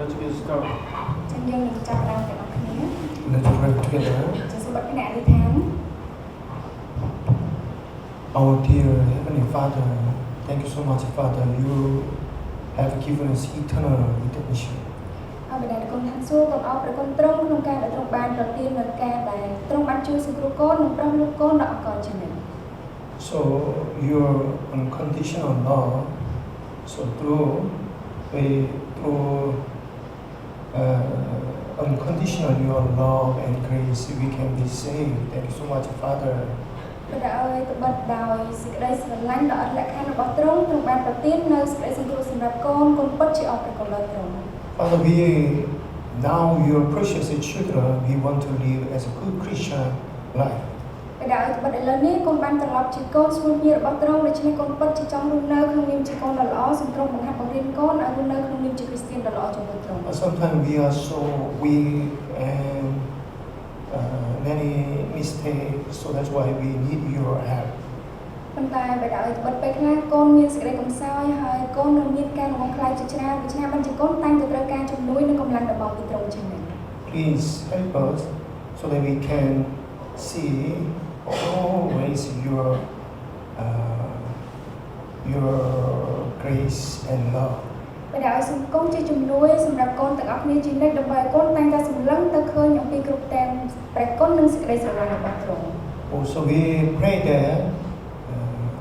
let's get started. ចឹងយើងនឹងចាប់ផ្ដើមទាំងអស់គ្នា Let's pray together. ជាសូមបတ်គណៈអធិដ្ឋាន Our dear Heavenly Father, thank you so much, Father. You have given us eternal redemption. អរបិតាគុណឋានសួគ៌សូមអរព្រះគុណទ្រង់ក្នុងការដែលទ្រង់បានប្រទាននូវការដែលទ្រង់បានជួយសង្គ្រោះកូននិងប្រោះលោកកូនដ៏អកលចំណេញ So your unconditional love, so through unconditional your love and grace, we can be saved. Thank you so much, Father. ព្រះអើយត្បិតដោយសេចក្តីស្រឡាញ់ដ៏អត់លក្ខខណ្ឌរបស់ទ្រង់ទ្រង់បានប្រទាននូវសេចក្តីសង្គ្រោះសម្រាប់កូនពិតជាអរព្រះគុណដល់ទ្រង់ Father, we now your precious children, we want to live as a good Christian life. ព្រះអើយត្បិតឥឡូវនេះកូនបានត្រឡប់ជាកូនស្រួលញារបស់ទ្រង់ដូច្នេះកូនពិតជាចង់រស់នៅក្នុងនាមជាកូនដ៏ល្អសូមទ្រង់បង្ហាត់បង្រៀនកូនឲ្យរស់នៅក្នុងនាមជាគ្រីស្ទានដ៏ល្អចំពោះទ្រង់ Sometimes we are so weak and many mistakes, so that's why we need your help. ប៉ុន្តែព្រះអើយត្បិតពេលខ្លះកូនមានសេចក្តីកំសោយហើយកូននឹងមានការងងខ្លាចជាច្រើនដូច្នេះបានជាកូនតែងតែត្រូវការជំនួយនិងកម្លាំងរបស់ពីទ្រង់ជានិច្ច Please help us so that we can see always your grace and love. ព្រះអើយសូមកូនជាជំនួយសម្រាប់កូនទាំងអស់គ្នាជានិច្ចដើម្បីឲ្យកូនតែងតែសម្លឹងទៅឃើញអំពីគ្រប់ទាំងព្រះគុណនិងសេចក្តីស្រឡាញ់របស់ទ្រង់ Also, we pray that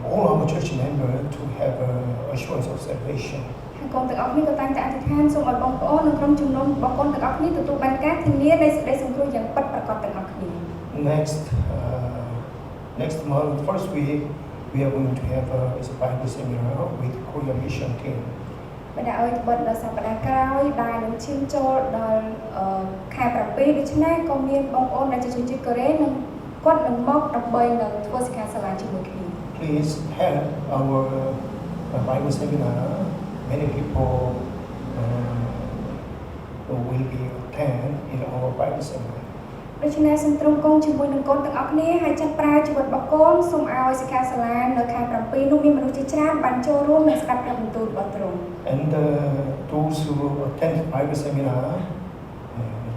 all our church members to have assurance of salvation. ហើយកូនទាំងអស់គ្នាក៏តែងតែអធិដ្ឋានសូមឲ្យបងប្អូននិងក្រុមជំនុំរបស់កូនទាំងអស់គ្នាទទួលបានការធានានៃសេចក្តីសង្គ្រោះយ៉ាងពិតប្រាកដទាំងអស់គ្នា Next month, first week, we are going to have a Bible seminar with Korean Mission Team. ព្រះអើយត្បិតដល់សប្តាហ៍ក្រោយដែលនឹងឈានចូលដល់ខែ7ដូច្នេះក៏មានបងប្អូនដែលជាជនជាតិកូរ៉េនឹងគាត់នឹងមកដើម្បីនឹងធ្វើសិក្ខាសាលាជាមួយគ្នា Please help our Bible seminar. Many people will be attend in our Bible seminar. ដូច្នេះសូមទ្រង់គង់ជាមួយនឹងកូនទាំងអស់គ្នាហើយចាត់ប្រើជីវិតរបស់កូនសូមឲ្យសិក្ខាសាលានៅខែ7នោះមានមនុស្សជាច្រើនបានចូលរួមនិងស្ដាប់ព្រះបន្ទូលរបស់ទ្រង់ And those who attend Bible seminar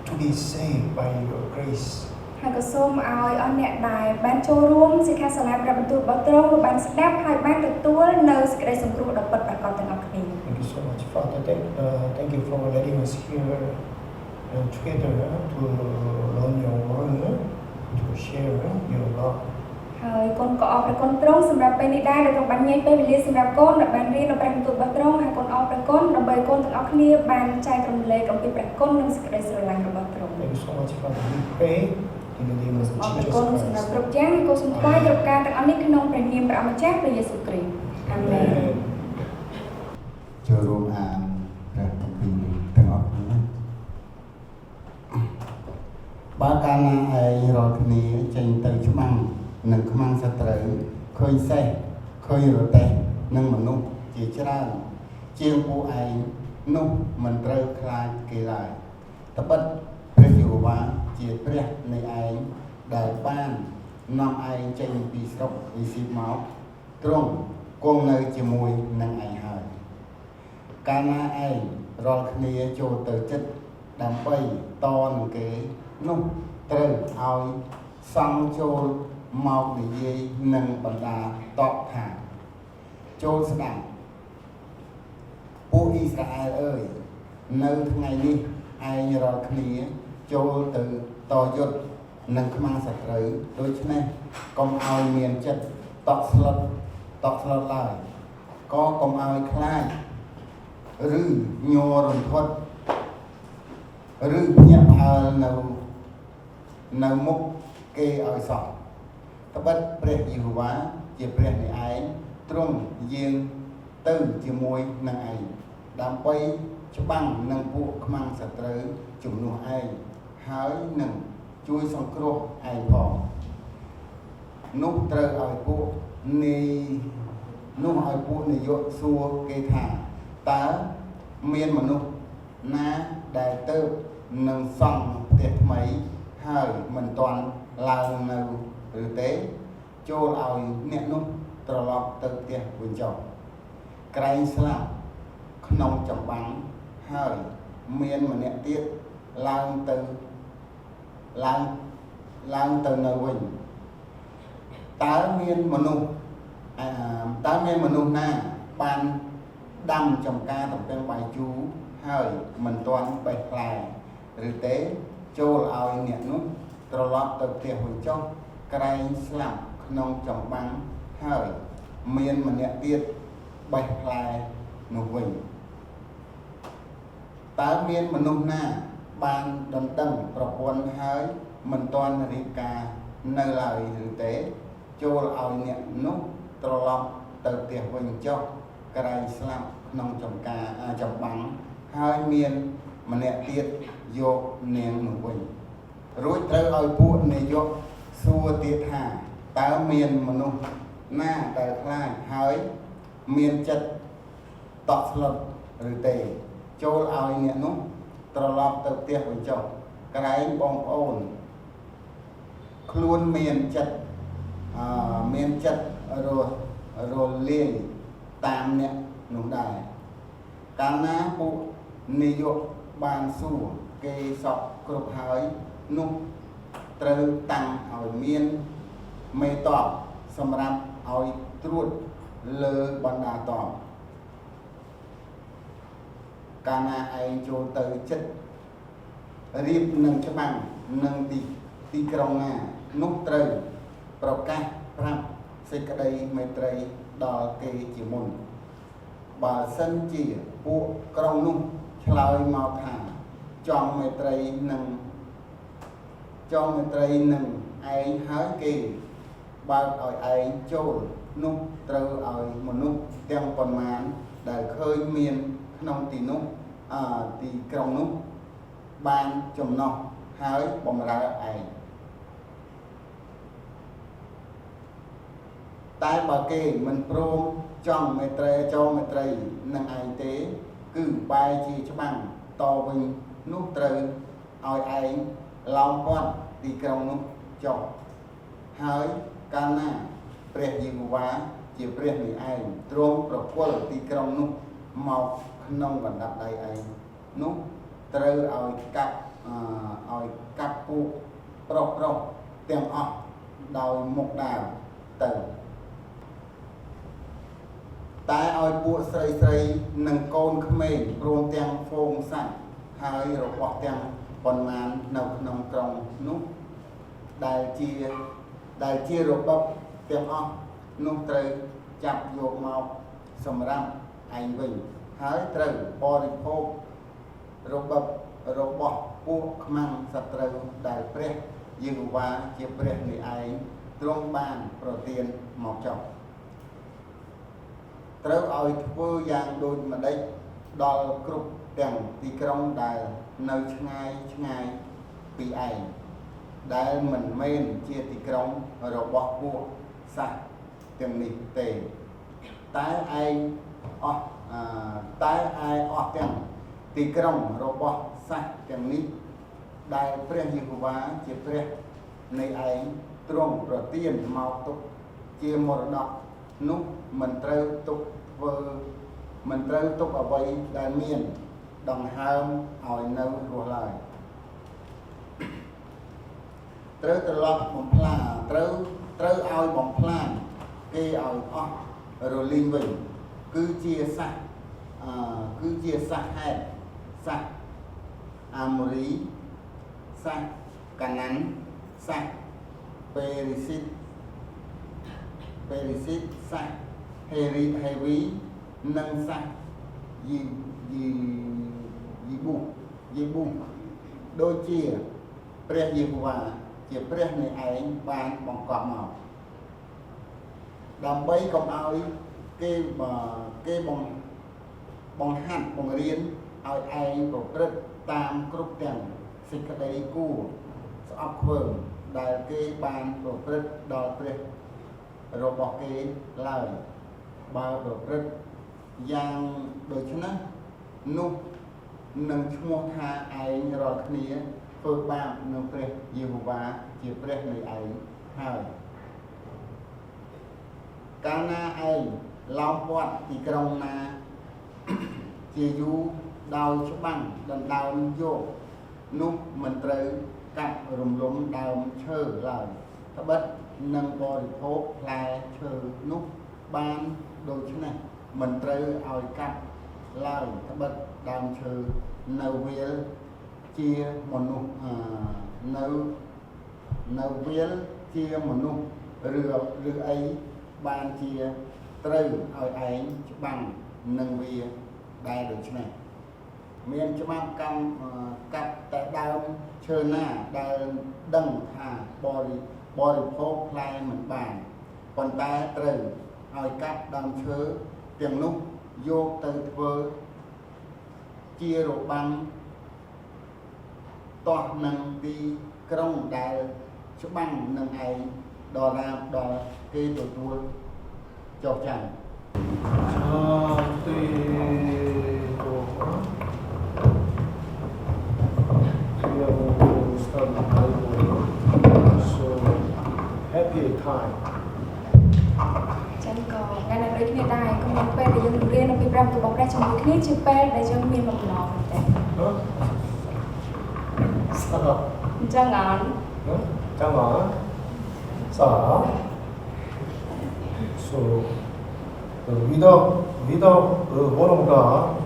to be saved by your grace. ហើយក៏សូមឲ្យអស់អ្នកដែលបានចូលរួមសិក្ខាសាលាព្រះបន្ទូលរបស់ទ្រង់ក៏បានស្ដាប់ហើយបានទទួលនៅសេចក្តីសង្គ្រោះដ៏ពិតប្រាកដទាំងអស់គ្នា Thank you so much, Father. Thank you for letting us here together to learn your word, to share your love. ហើយកូនក៏អរព្រះគុណទ្រង់សម្រាប់ពេលនេះដែរដែលទ្រង់បានញែកពេលវេលាសម្រាប់កូនដែលបានរៀននៅព្រះបន្ទូលរបស់ទ្រង់ហើយកូនអរព្រះគុណដើម្បីកូនទាំងអស់គ្នាបានចែករំលែកអំពីព្រះគុណនិងសេចក្តីស្រឡាញ់របស់ទ្រង់ Thank you so much, Father. We pray in the name of អរព្រះ Jesus គុណសម្រាប់ Christ. គ្រប់យ៉ាងក៏សូមថ្វាយគ្រប់ការទាំងអស់នេះក្នុងព្រះនាមព្រះអម្ចាស់ព្រះយេស៊ូវគ្រីស្ទអាមែន Amen. ចូលរួមអានព្រះគម្ពីរទាំងអស់គ្នាបើកាលណាឯងរាល់គ្នាចេញទៅច្បាំងនិងខ្មាំងសត្រូវឃើញសេះឃើញរទេះនិងមនុស្សជាច្រើនជាងពួកឯងនោះមិនត្រូវខ្លាចគេឡើយត្បិតព្រះយេហូវ៉ាជាព្រះនៃឯងដែលបាននាំឯងចេញពីស្រុកអ៊ីស៊ីបមកទ្រង់គង់នៅជាមួយនឹងឯងហើយកាលណាឯងរាល់គ្នាចូលទៅចិត្តដើម្បីតនឹងគេនោះត្រូវឲ្យសង់ចូលមកនិយាយនឹងបណ្ដាតបថាចូលស្ដាប់ពួកអ៊ីស្រាអែលអើយនៅថ្ងៃនេះឯងរាល់គ្នាចូលទៅតយុទ្ធនឹងខ្មាំងសត្រូវដូច្នេះកុំឲ្យមានចិត្តតក់ស្លុតឡើយក៏កុំឲ្យខ្លាចឬញ័ររន្ធត់ឬភ្ញាក់ផ្អើលនៅមុខគេឲ្យសោះត្បិតព្រះយេហូវ៉ាជាព្រះនៃឯងទ្រង់យាងទៅជាមួយនឹងឯងដើម្បីច្បាំងនឹងពួកខ្មាំងសត្រូវជំនួសឯងហើយនឹងជួយសង្គ្រោះឯងផងនោះត្រូវឲ្យពួកនាយកសួរគេថាតើមានមនុស្សណាដែលទៅនឹងសង់ផ្ទះថ្មីហើយមិនទាន់ឡើងនៅឬទេចូលឲ្យអ្នកនោះត្រឡប់ទៅផ្ទះវិញចុះក្រែងស្លាប់ក្នុងចម្បាំងហើយ មានម្នាក់ទៀតឡើងទៅនៅវិញតើមានមនុស្សណាបានដាំចំការតំពេងបាយជូរហើយមិនទាន់បេះផ្លែឬទេចូលឲ្យអ្នកនោះត្រឡប់ទៅផ្ទះវិញចុះក្រែងស្លាប់ក្នុងចម្បាំងហើយមានម្នាក់ទៀតបេះផ្លែនោះវិញតើមានមនុស្សណាបានដណ្ដឹងប្រពន្ធហើយមិនទាន់រៀបការនៅឡើយឬទេចូលឲ្យអ្នកនោះត្រឡប់ទៅផ្ទះវិញចុះក្រែងស្លាប់ក្នុងចម្បាំងហើយមានម្នាក់ទៀតយកនាងនោះវិញរួចត្រូវឲ្យពួកនាយកសួរទៀតថាតើមានមនុស្សណាដែលខ្លាចហើយមានចិត្តតក់ស្លុតឬទេចូលឲ្យអ្នកនោះត្រឡប់ទៅផ្ទះវិញចុះក្រែងបងប្អូនខ្លួនមានចិត្តរលាយតាមអ្នកនោះដែរកាលណាពួកនាយកបានសួរគេសពគ្រប់ហើយនោះត្រូវតាំងឲ្យមានមេតបសម្រាប់ឲ្យត្រួតលើបណ្ដាតបកាលណាឯងចូលទៅចិត្តរៀបនឹងច្បាំងនឹងទីក្រុងណានោះត្រូវប្រកាសប្រាប់សេចក្តីមេត្រីដល់គេជាមុនបើសិនជាពួកក្រុងនោះឆ្លើយមកថាចង់មេត្រីនឹងឯងហើយគេបើកឲ្យឯងចូលនោះត្រូវឲ្យមនុស្សទាំងប៉ុន្មានដែលឃើញមានក្នុងទីក្រុងនោះបានចំណោះហើយបំរើឯងតែបើគេមិនព្រមចង់មេត្រីនឹងឯងទេគឺបែរជាច្បាំងតវិញនោះត្រូវឲ្យឯងឡោមព័ទ្ធទីក្រុងនោះចុះហើយកាលណាព្រះយេហូវ៉ាជាព្រះនៃឯងទ្រង់ប្រគល់ទីក្រុងនោះមកក្នុងកណ្ដាប់ដៃឯងនោះត្រូវឲ្យកាប់ពួកប្រុសទាំងអស់ដោយមុខដាវទៅតែឲ្យពួកស្រីនិងកូនក្មេងព្រមទាំងហ្វូងសាច់ហើយរបស់ទាំងប៉ុន្មាននៅក្នុងក្រុងនោះដែលជារបបទាំងអស់នោះត្រូវចាប់យកមកសម្រាប់ឯងវិញហើយត្រូវបរិភោគរបស់ពួកខ្មាំងសត្រូវដែលព្រះយេហូវ៉ាជាព្រះនៃឯងទ្រង់បានប្រទានមកចុះត្រូវឲ្យធ្វើយ៉ាងដូចម្ដេចដល់គ្រប់ទាំងទីក្រុងដែលនៅឆ្ងាយពីឯងដែលមិនមែនជាទីក្រុងរបស់ពួកសាសទាំងនេះទេតែឯងអស់ទាំងទីក្រុងរបស់សាសទាំងនេះដែលព្រះយេហូវ៉ាជាព្រះនៃឯងទ្រង់ប្រទានមកទុកជាមរតកនោះមិនត្រូវទុកអ្វីដែលមានដង្ហើមឲ្យនៅរស់ឡើយត្រូវត្រឡប់បំផ្លាញត្រូវឲ្យបំផ្លាញគេឲ្យអស់រលីងវិញគឺជាសាសហេតុសាសអាម៉ូរីសាសកាណាន់សាសពេរីស៊ីតសាសហេវីនិងសាសយីប៊ូដូចជាព្រះយេហូវ៉ាជាព្រះនៃឯងបានបង្កប់មកដើម្បីកុំឲ្យគេបង្ហាត់បង្រៀនឲ្យឯងប្រព្រឹត្តតាមគ្រប់ទាំងសេចក្តីគួរស្អប់ខ្ពើមដែលគេបានប្រព្រឹត្តដល់ព្រះរបស់គេឡើយបើប្រព្រឹត្តយ៉ាងដូច្នេះនោះនឹងឈ្មោះថាឯងរាល់គ្នាធ្វើបាបនឹងព្រះយេហូវ៉ាជាព្រះនៃឯងហើយកាលណាឯងឡោមព័ទ្ធទីក្រុងណាជាយូរ ដោយច្បាំងដណ្ដើមយកនោះមិនត្រូវកាប់រំលំដើមឈើឡើយត្បិតនឹងបរិភោគផ្លែឈើនោះបានដូច្នេះមិនត្រូវឲ្យកាប់ឡើយត្បិតដើមឈើនៅវាលជាមនុស្សនៅវាលជាមនុស្សឬអីបានជាត្រូវឲ្យឯងច្បាំងនឹងវាដែរដូច្នេះមានច្បាប់កម្មកាត់តែដើមឈើណាដែលដឹងថាបរិភោគផ្លែមិនបានប៉ុន្តែត្រូវឲ្យកាត់ដើមឈើទាំងនោះយកទៅធ្វើជារបាំងទាស់នឹងទីក្រុងដែលច្បាំងនឹងឯងដល់រាបដល់គេទទួលចុះចាំ happy time ចឹងក៏ថ្ងៃនេះដូចគ្នាដែរក៏មានពេលដែលយើងរៀនអំពី5របស់ព្រះជាមួយគ្នាជាពេលដែលយើងមានបំណងតែអញ្ចឹងអត់ 잠깐만. 자, so without the word of God,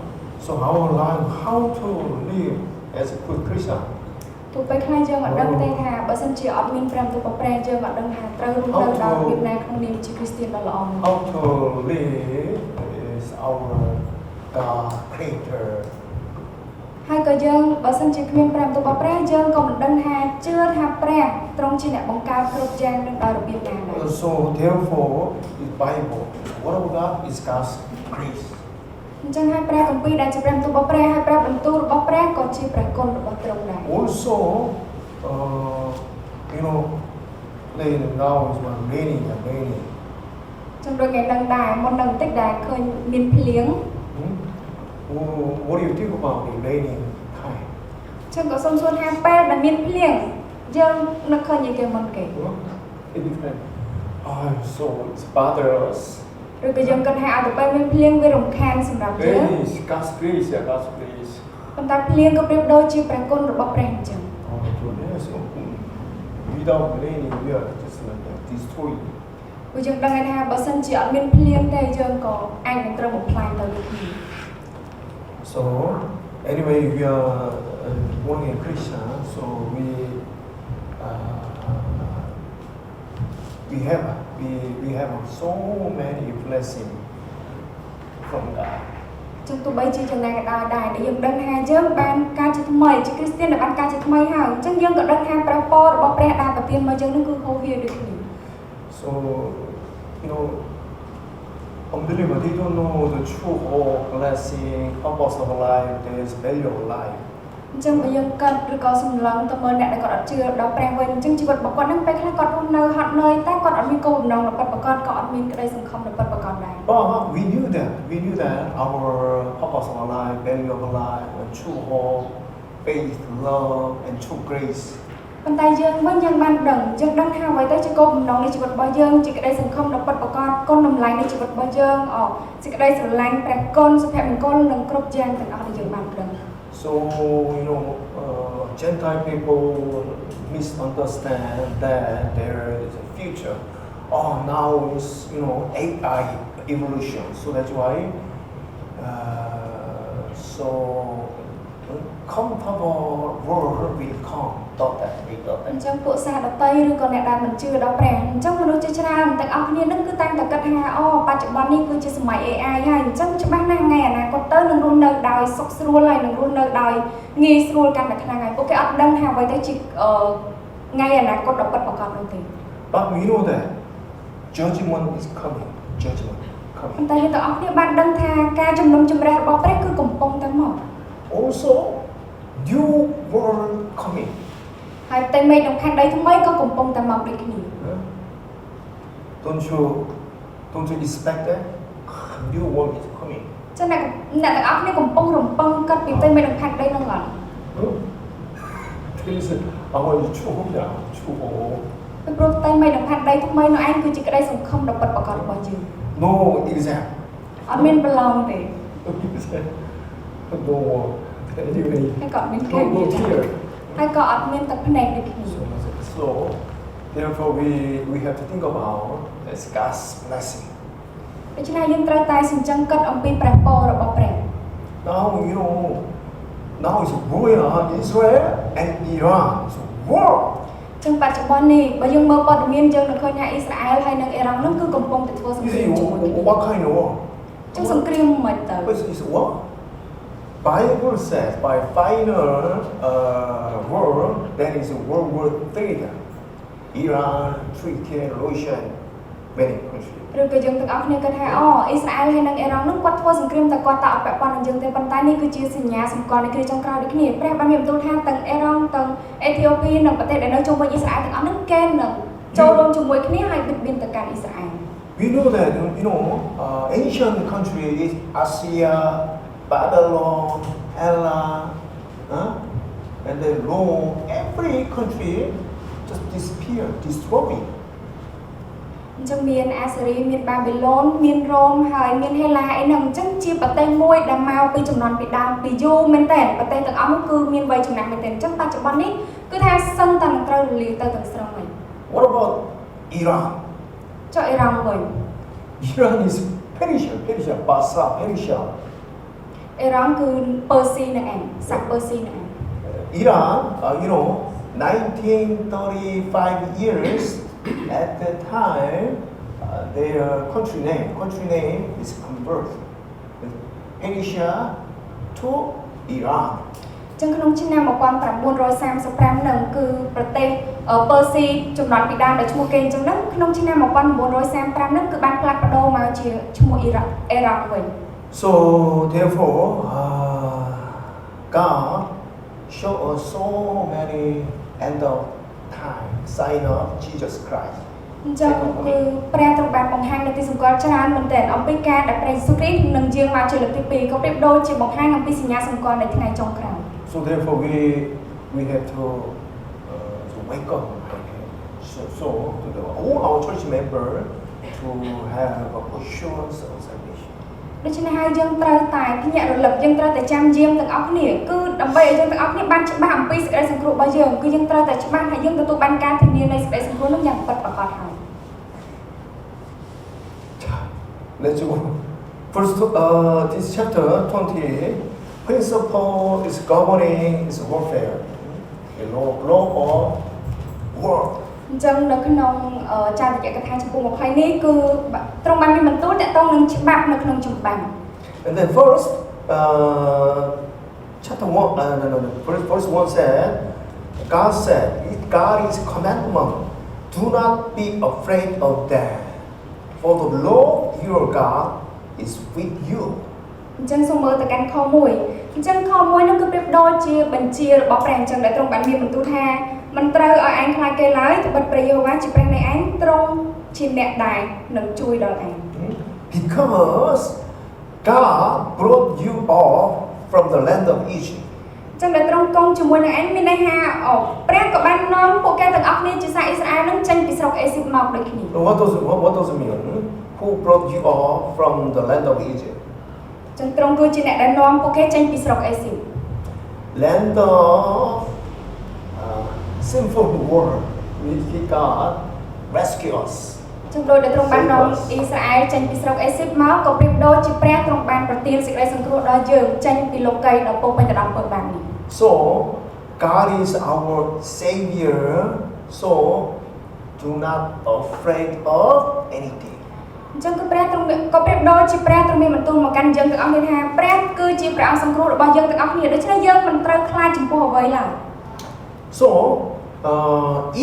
so our life, how to live as a good Christian? ទោះបីខ្លះយើងអត់ដឹងទេថាបើសិនជាអត់មាន5របស់ព្រះយើងអត់ដឹងថាត្រូវរស់នៅដោយរបៀបណាក្នុងនាមជាគ្រីស្ទានដ៏ល្អ How to live is our God creator. ហើយក៏យើងបើសិនជាគ្មាន5របស់ព្រះយើងក៏មិនដឹងថាជឿថាព្រះទ្រង់ជាអ្នកបង្កើតគ្រប់យ៉ាងនឹងដោយរបៀបណាដែរ So therefore, the Bible, word of God is God's grace. អញ្ចឹងហើយព្រះគម្ពីរដែលជា5របស់ព្រះហើយព្រះបន្ទូលរបស់ព្រះក៏ជាព្រះគុណរបស់ទ្រង់ដែរ Also, today now is raining and raining. ចឹងដូចគេដឹងដែរមុននឹងបន្តិចដែលឃើញមានភ្លៀង What do you think about the raining time? ចឹងក៏សូមសួរថាពេលដែលមានភ្លៀងយើងនឹកឃើញយ៉ាងគេមុនគេ It depends. So it's bother us. ឬក៏យើងគិតថាឲ្យទៅពេលមានភ្លៀងវារំខានសម្រាប់យើង Rain is God's grace, yeah, God's grace. ប៉ុន្តែភ្លៀងក៏ប្រៀបដូចជាព្រះគុណរបស់ព្រះអញ្ចឹង So without raining, we are just like destroyed. ព្រោះយើងដឹងថាបើសិនជាអត់មានភ្លៀងទេយើងក៏អាចនឹងត្រូវបំផ្លាញទៅដូចគ្នា So anyway, we are born again Christian, so we have so many blessings from God. ចឹងទោះបីជាយ៉ាងណាក៏ដោយដែរដែលយើងដឹងថាយើងបានការជាថ្មីជាគ្រីស្ទានដែលបានការជាថ្មីហើយអញ្ចឹងយើងក៏ដឹងថាព្រះពររបស់ព្រះដែលប្រទានមកយើងនឹងគឺហូរហៀរដូចគ្នា So unbeliever, they don't know the true hope, blessing, purpose of life, there's value of life. អញ្ចឹងបើយើងកើតឬក៏សម្លឹងទៅមើលអ្នកដែលគាត់អត់ជឿដល់ព្រះវិញអញ្ចឹងជីវិតរបស់គាត់នឹងពេលខ្លះគាត់រស់នៅហត់នឿយតែគាត់អត់មានគោលបំណងរបស់គាត់ក៏អត់មានក្តីសង្ឃឹមរបស់គាត់ដែរ But we knew that our purpose of life, value of life, and true hope, faith, love, and true grace. ប៉ុន្តែយើងវិញយើងបានដឹងយើងដឹងថាអ្វីទៅជាគោលបំណងនៃជីវិតរបស់យើងជាក្តីសង្ឃឹមដ៏ពិតប្រាកដគុណតម្លៃនៃជីវិតរបស់យើងសេចក្តីស្រឡាញ់ព្រះគុណសុភមង្គលនិងគ្រប់យ៉ាងទាំងអស់ដែលយើងបានដឹង So Gentile people misunderstand that there is a future. Now is AI evolution. So that's why comfortable world will come. Thought that. អញ្ចឹងពួកសាសដតីឬក៏អ្នកដែលមិនជឿដល់ព្រះអញ្ចឹងមនុស្សជាច្រើនទាំងអស់គ្នានឹងគឺតែងតែគិតថាបច្ចុប្បន្ននេះគឺជាសម័យ AI ហើយអញ្ចឹងច្បាស់ណាស់ថ្ងៃអនាគតទៅនឹងរស់នៅដោយសុខស្រួលហើយនឹងរស់នៅដោយងាយស្រួលកាន់តែខ្លាំងហើយពួកគេអត់ដឹងថាអ្វីទៅជាថ្ងៃអនាគតដ៏ពិតប្រាកដនោះទេ But we know that judgment is coming. Judgment coming. ប៉ុន្តែយើងទាំងអស់គ្នាបានដឹងថាការជំនុំជម្រះរបស់ព្រះគឺកំពុងតែមក Also, new world coming. ហើយតែមេឃនឹងផែនដីថ្មីក៏កំពុងតែមកដូចគ្នា Don't you expect that new world is coming? ចឹងអ្នកទាំងអស់គ្នាកំពុងរំពឹងគិតពីតែមេឃនឹងផែនដីនោះអត់ This is our true hope. ព្រោះតែមេឃនឹងផែនដីថ្មីនោះឯងគឺជាក្តីសង្ឃឹមដ៏ពិតប្រាកដរបស់យើង No exam. អត់មានប្រឡងទេ no war. Anyway, ហើយក៏មានការ no និយាយ fear. ហើយក៏អត់មានទឹកភ្នែកដូចគ្នា So, therefore, we have to think about as God's blessing. ដូច្នេះយើងត្រូវតែសញ្ជឹងគិតអំពីព្រះពររបស់ព្រះ Now, now it's war in Israel and Iran. It's war. ចឹងបច្ចុប្បន្ននេះបើយើងមើលព័ត៌មានយើងនឹងឃើញថាអ៊ីស្រាអែលហើយនិងអ៊ីរ៉ង់ហ្នឹងគឺកំពុងតែធ្វើសង្ You គ្រាម see, ជាមួយគ្នា what kind of war? ចឹងសង្គ្រាមមិនទៅ It's war. Bible says by final war, that is World War III. Iran, Turkey, Russia, many countries. ឬក៏យើងទាំងអស់គ្នាគិតថាអូអ៊ីស្រាអែលហើយនិងអ៊ីរ៉ង់ហ្នឹងគាត់ធ្វើសង្គ្រាមតែគាត់តអត់ពាក់ព័ន្ធនឹងយើងទេប៉ុន្តែនេះគឺជាសញ្ញាសម្គាល់នៃគ្រាចុងក្រោយដូចគ្នាព្រះបានមានបន្ទូលថាទាំងអ៊ីរ៉ង់ទាំងអេធីអូពីនិងប្រទេសដែលនៅជុំវិញអ៊ីស្រាអែលទាំងអស់ហ្នឹងគេនឹងចូលរួមជាមួយគ្នាហើយបិទបៀនទៅកាន់អ៊ីស្រាអែល We know that ancient countries, Asia, Babylon, Elam, and then Rome, every country just disappear, destroy. អញ្ចឹងមានអាសេរីមានបាប៊ីឡូនមានរ៉ូមហើយមានហេឡាអីហ្នឹងអញ្ចឹងជាប្រទេសមួយដែលមកពីចំនួនពីដើមពីយូរមែនតើប្រទេសទាំងអស់នោះគឺមានវ័យចំណាស់មែនតើអញ្ចឹងបច្ចុប្បន្ននេះគឺថាសឹងតែនឹងត្រូវរលាយទៅទាំងស្រុងវិញ What about Iran? ចុះអ៊ីរ៉ង់វិញ Iran is Persia, Basra, Persia. អ៊ីរ៉ង់គឺពឺស៊ីនឹងឯងសាក់ពឺស៊ីនឹងឯង Iran, 1935 years at that time, their country name is converted. Persia to Iran. ចឹងក្នុងឆ្នាំ1935ហ្នឹងគឺប្រទេសពឺស៊ីចំណត់ពីដើមដែលឈ្មោះគេអញ្ចឹងហ្នឹងក្នុងឆ្នាំ1935ហ្នឹងគឺបានផ្លាស់ប្ដូរមកជាឈ្មោះអ៊ីរ៉ង់វិញ So therefore, God show us so many end of time sign of Jesus Christ. អញ្ចឹងគឺព្រះទ្រង់បានបង្ហាញនៅទីសម្គាល់ច្រើនមែនទែនអំពីការដែលព្រះយេស៊ូវគ្រីស្ទនឹងយាងមកជាលើកទី2ក៏ប្រៀបដូចជាបង្ហាញអំពីសញ្ញាសម្គាល់នៃថ្ងៃចុងក្រោយ So therefore, we have to wake up. So to all our church members to have assurance of salvation. ដូច្នេះហើយយើងត្រូវតែភ្ញាក់រលឹកយើងត្រូវតែចាំយាមទាំងអស់គ្នាគឺដើម្បីឲ្យយើងទាំងអស់គ្នាបានច្បាស់អំពីសេចក្តីសង្គ្រោះរបស់យើងគឺយើងត្រូវតែច្បាស់ហើយយើងទទួលបានការធានានៃសេចក្តីសង្គ្រោះនោះយ៉ាងពិតប្រាកដហើយ Let's go. First, this chapter 20, principle is governing is warfare. The law of war. អញ្ចឹងនៅក្នុងចារកិច្ចកថាចំពោះ20នេះគឺទ្រង់បានមានបន្ទូលតាក់ទងនឹងច្បាប់នៅក្នុងចម្បាំង And then first, chapter 1, verse 1 said, God said, God is commandment, do not be afraid of them, for the Lord your God is with you. អញ្ចឹងសូមមើលទៅកាន់ខ1អញ្ចឹងខ1នោះគឺប្រៀបដូចជាបញ្ជារបស់ព្រះអញ្ចឹងដែលទ្រង់បានមានបន្ទូលថាមិនត្រូវឲ្យឯងខ្លាចគេឡើយត្បិតព្រះយេហូវ៉ាជាព្រះនៃឯងទ្រង់ជាអ្នកដែលនឹងជួយដល់ឯង Because God brought you off from the land of Egypt. អញ្ចឹងដែលទ្រង់គង់ជាមួយនឹងឯងមានន័យថាព្រះក៏បាននាំពួកគេទាំងអស់គ្នាជាសាសអ៊ីស្រាអែលនឹងចេញពីស្រុកអេស៊ីបមកដូចគ្នា What does it mean? Who brought you off from the land of Egypt? អញ្ចឹងទ្រង់គឺជាអ្នកដែលនាំពួកគេចេញពីស្រុកអេស៊ីប Land of sinful world. God rescue us. ចឹងដោយដែលទ្រង់បាននាំអ៊ីស្រាអែលចេញពីស្រុកអេស៊ីបមកក៏ប្រៀបដូចជាព្រះទ្រង់បានប្រទានសេចក្តីសង្គ្រោះដល់យើងចេញពីលោកីដ៏ពោពេញទៅដោយពើបាននេះ So God is our Savior. So do not afraid of anything. អញ្ចឹងគឺព្រះទ្រង់ក៏ប្រៀបដូចជាព្រះទ្រង់មានបន្ទូលមកកាន់យើងទាំងអស់គ្នាថាព្រះគឺជាព្រះអង្គសង្គ្រោះរបស់យើងទាំងអស់គ្នាដូច្នេះយើងមិនត្រូវខ្លាចចំពោះអ្វីឡើយ So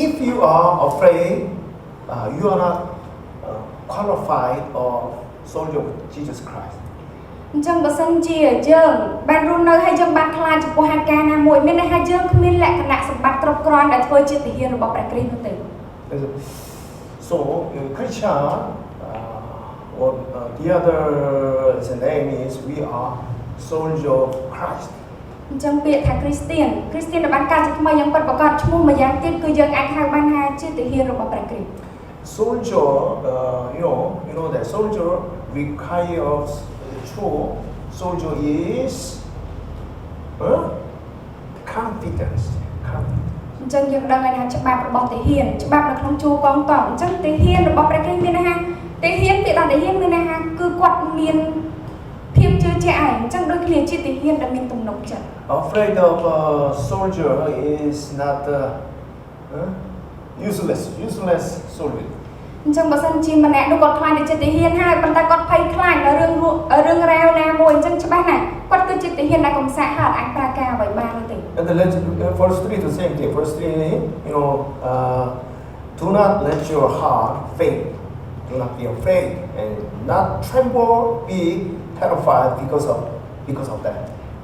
if you are afraid, you are not qualified or soldier of Jesus Christ. អញ្ចឹងបើសិនជាយើងបានរស់នៅហើយយើងបានខ្លាចចំពោះហេតុការណ៍ណាមួយមានន័យថាយើងគ្មានលក្ខណៈសម្បត្តិគ្រប់គ្រាន់ដែលធ្វើជាទាហានរបស់ព្រះគ្រីស្ទនោះទេ So Christian, or the other name is we are soldier of Christ. អញ្ចឹងពាក្យថាគ្រីស្ទានដែលបានកើតជាថ្មីយ៉ាងពិតប្រាកដឈ្មោះមួយយ៉ាងទៀតគឺយើងអាចហៅបានថាជាទាហានរបស់ព្រះគ្រីស្ទ Soldier, you know that soldier requires true. Soldier is Huh? Confidence. អញ្ចឹងយើងដឹងហើយថាច្បាប់របស់ទាហានច្បាប់នៅក្នុងជួរកងទ័ពអញ្ចឹងទាហានរបស់ព្រះគ្រីស្ទមានន័យថាទាហានពីដល់ទាហានមានន័យថាគឺគាត់មានភាពជឿជាក់ឯងអញ្ចឹងដូចគ្នាជាទាហានដែលមានទំនុកចិត្ត Afraid of a soldier is not useless soldier. អញ្ចឹងបើសិនជាម្នាក់នោះគាត់ខ្លាចទៅជាទាហានហើយប៉ុន្តែគាត់ភ័យខ្លាចដល់រឿងរ៉ាវណាមួយអញ្ចឹងច្បាស់ណាស់គាត់គឺជាទាហានដែលកំសាកហើយអាចប្រើការអ្វីបានទេ And the verse 3 the same thing. Verse 3, do not let your heart faint. Do not be afraid and not tremble, be terrified because of that.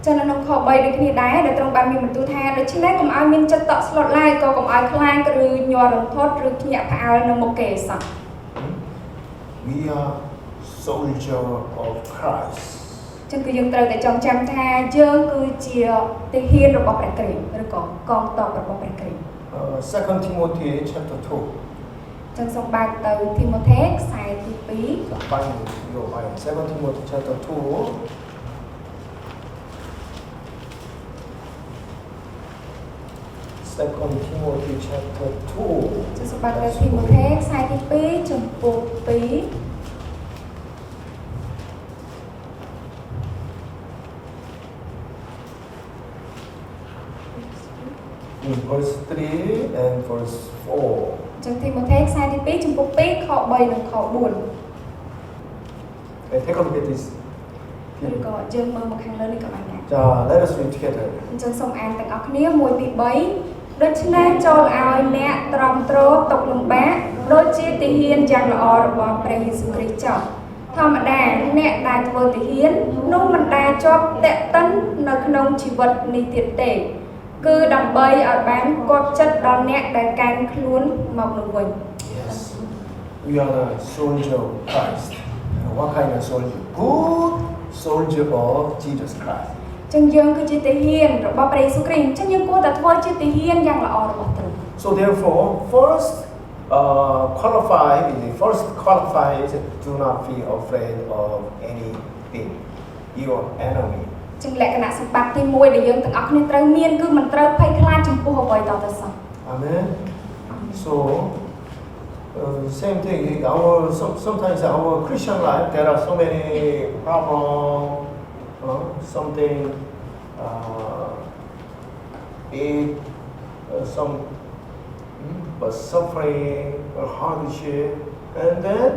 ចឹងនៅក្នុងខ3ដូចគ្នាដែរដែលទ្រង់បានមានបន្ទូលថាដូច្នេះកុំឲ្យមានចិត្តតក់ស្លុតឡើយក៏កុំឲ្យខ្លាចឬញ័ររន្ធត់ឬភ្ញាក់ផ្អើលនៅមុខគេសោះ We are soldier of Christ. ចឹងគឺយើងត្រូវតែចងចាំថាយើងគឺជាទាហានរបស់ព្រះគ្រីស្ទឬក៏កងទ័ពរបស់ព្រះគ្រីស្ទ 2 Timothy chapter 2. ចឹងសូមបើកទៅធីម៉ូថេខ្សែទី So find your Bible. 2 Timothy chapter 2. Second Timothy chapter 2. 2ចឹងសូមបើកទៅធីម៉ូថេខ្សែទី 2 ចំពោះ 2 In verse 3 and verse 4. ចឹងធីម៉ូថេខ្សែទី 2 ចំពោះ 2 ខ 3 និងខ 4 Okay, take a look at this. ឬក៏យើងមើលមកខាងលើនេះក៏បានដែរ Let us read together. អញ្ចឹងសូមអានទាំងអស់គ្នា1 2 3ដូច្នេះចូលឲ្យអ្នកទ្រាំទ្រຕົកលំបាកដូចជាទាហានយ៉ាងល្អរបស់ព្រះយេស៊ូវគ្រីស្ទចុះធម្មតាអ្នកដែលធ្វើទាហាននោះមិនដែលជាប់តាក់ទិននៅក្នុងជីវិតនេះទៀតទេគឺដើម្បីឲ្យបានគាត់ចិត្តដល់អ្នកដែលកាន់ខ្លួនមកនោះវិញ Yes. We are the soldier of Christ. What kind of soldier? Good soldier of Jesus Christ. ចឹងយើងគឺជាទាហានរបស់ព្រះយេស៊ូវគ្រីស្ទអញ្ចឹងយើងគួរតែធ្វើជាទាហានយ៉ាងល្អរបស់ទ្រង់ So therefore, first qualify is do not be afraid of anything. Your enemy. ចឹងលក្ខណៈសម្បត្តិទី1ដែលយើងទាំងអស់គ្នាត្រូវមានគឺមិនត្រូវភ័យខ្លាចចំពោះអ្វីតទៅសោះ Amen. So same thing. Sometimes our Christian life there are so many problems. Something big, some suffering or hardship, and then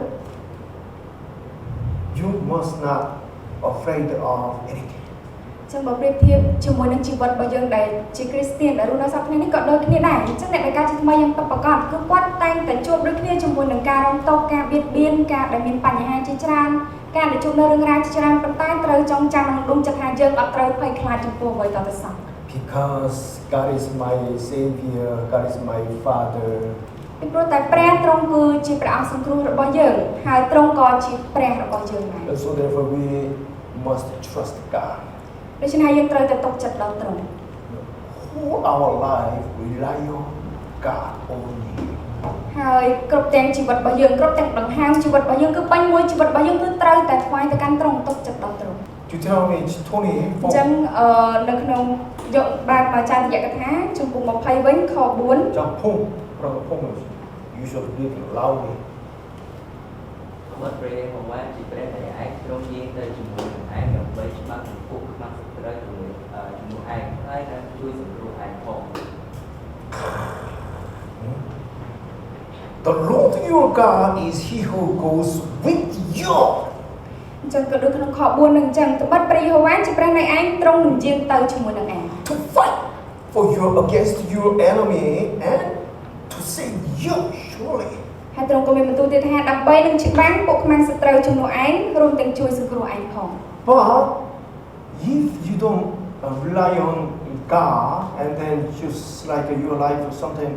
you must not afraid of anything. ចឹងបើប្រៀបធៀបជាមួយនឹងជីវិតរបស់យើងដែលជាគ្រីស្ទានដែលរស់នៅសប្តាហ៍នេះក៏ដូចគ្នាដែរអញ្ចឹងអ្នកដែលការជាថ្មីយ៉ាងពិតប្រាកដគឺគាត់តែងតែជួបដូចគ្នាជាមួយនឹងការរំទោសការបៀតបៀនការដែលមានបញ្ហាជាច្រើនការដែលជួបនៅរឿងរ៉ាវជាច្រើនប៉ុន្តែត្រូវចងចាំនិងដុំចិត្តថាយើងអត់ត្រូវភ័យខ្លាចចំពោះអ្វីតទៅសោះ Because God is my Savior, God is my Father. ពីព្រោះតែព្រះទ្រង់គឺជាព្រះអង្គសង្គ្រោះរបស់យើងហើយទ្រង់ក៏ជាព្រះរបស់យើងដែរ And so therefore we must trust God. ដូច្នេះយើងត្រូវតែទុកចិត្តដល់ទ្រង់ All our life rely on God only. ហើយគ្រប់ទាំងជីវិតរបស់យើងគ្រប់ទាំងដង្ហើមជីវិតរបស់យើងគឺពេញមួយជីវិតរបស់យើងគឺត្រូវតែថ្វាយទៅកាន់ទ្រង់ទុកចិត្តដល់ទ្រង់ You tell me, Tony. អញ្ចឹងនៅក្នុងយកបែបបច្ចារិយកថាចំពោះ20វិញខ 4 Trong phung, you should read it loudly. អត់ព្រះហង្វាជាព្រះដែលឯងទ្រង់យាងទៅជាមួយនឹងឯងដើម្បីច្បាប់ចំពោះខ្មាស់សត្រូវជាមួយឯងហើយនឹងជួយសង្គ្រោះឯងផង The Lord your God is He who goes with you. អញ្ចឹងក៏ដូចក្នុងខ 4 នឹងអញ្ចឹងត្បិតព្រះយេហូវ៉ាជាព្រះនៃឯងទ្រង់នឹងយាងទៅជាមួយនឹងឯង To fight for you against your enemy and to save you surely. ហើយទ្រង់ក៏មានបន្ទូលទៀតថាដើម្បីនឹងច្បាំងពួកខ្មាំងសត្រូវជំនួសឯងរួមទាំងជួយសង្គ្រោះឯងផង But if you don't rely on God and then just like your life or something,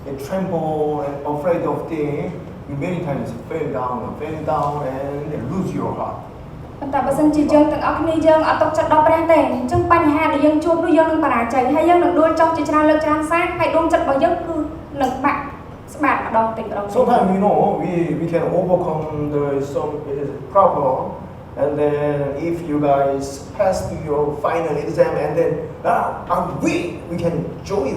you tremble and afraid of things, you many times fail down and lose your heart. ប៉ុន្តែបើសិនជាយើងទាំងអស់គ្នាយើងអត់ទុកចិត្តដល់ព្រះទេអញ្ចឹងបញ្ហាដែលយើងជួបនោះយើងនឹងបរាជ័យហើយយើងនឹងដួលចុះជាច្រើនលើកច្រើនសារហើយដួងចិត្តរបស់យើងគឺនឹងបាក់ស្បាតម្ដង Sometimes we know we can overcome some problem and then if you guys pass your final exam, and then we can joy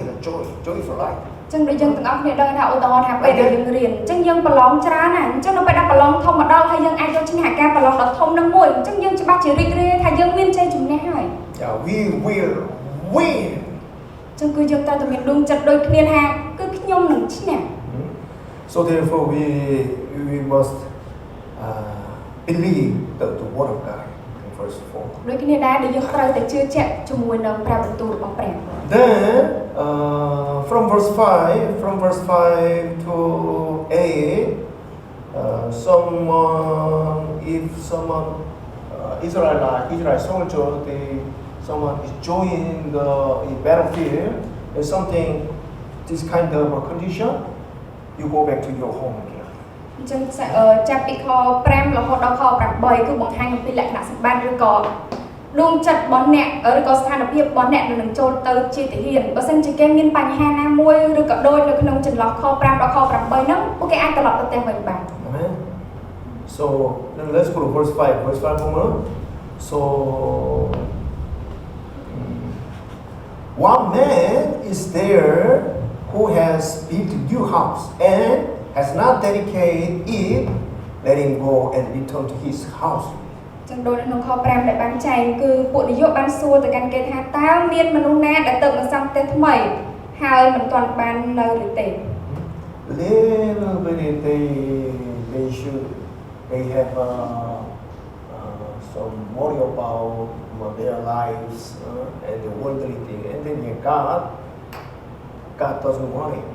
for life. ចឹងដូចយើងទាំងអស់គ្នាដឹងថាឧទាហរណ៍ថាពេលដែលយើងរៀនអញ្ចឹងយើងប្រឡងច្រើនណាស់អញ្ចឹងនៅពេលដែលប្រឡងធំមកដល់ហើយយើងអាចយកឈ្នះការប្រឡងដ៏ធំនឹងមួយអញ្ចឹងយើងច្បាស់ជារីករាយថាយើងមានជ័យជំនះហើយ Yeah, we will win. អញ្ចឹងគឺយើងត្រូវតែមានដួងចិត្តដូចគ្នាថាគឺខ្ញុំនឹងឈ្នះ So therefore we must believe the word of God first of all. ដូចគ្នាដែរដែលយើងត្រូវតែជឿជាក់ជាមួយនឹងព្រះបន្ទូលរបស់ព្រះ Then from verse 5 to 8, if someone Israel soldier, someone is joining the battlefield, there's something, this kind of a condition, you go back to your home again. អញ្ចឹងចាប់ពីខ5រហូតដល់ខ8គឺបង្ហាញអំពីលក្ខណៈសម្បត្តិឬក៏ដួងចិត្តរបស់អ្នកឬក៏ស្ថានភាពរបស់អ្នកនឹងចូលទៅជាទាហានបើសិនជាគេមានបញ្ហាណាមួយឬក៏ដូចនៅក្នុងចន្លោះខ5ដល់ខ8ហ្នឹងពួកគេអាចត្រឡប់ទៅផ្ទះវិញបាន Amen. So then let's go to verse 5. Verse 5 more. So one man is there who has built a new house and has not dedicated it, let him go and return to his house. ចឹងដូចនៅក្នុងខ5ដែលបានចែងគឺពួកនាយកបានសួរទៅកាន់គេថាតើមានមនុស្សណាដែលទៅមកសង់ផ្ទះថ្មីហើយមិនទាន់បាននៅឬទេ Little bit they have some worry about their lives and the worldly thing, and then God doesn't want it.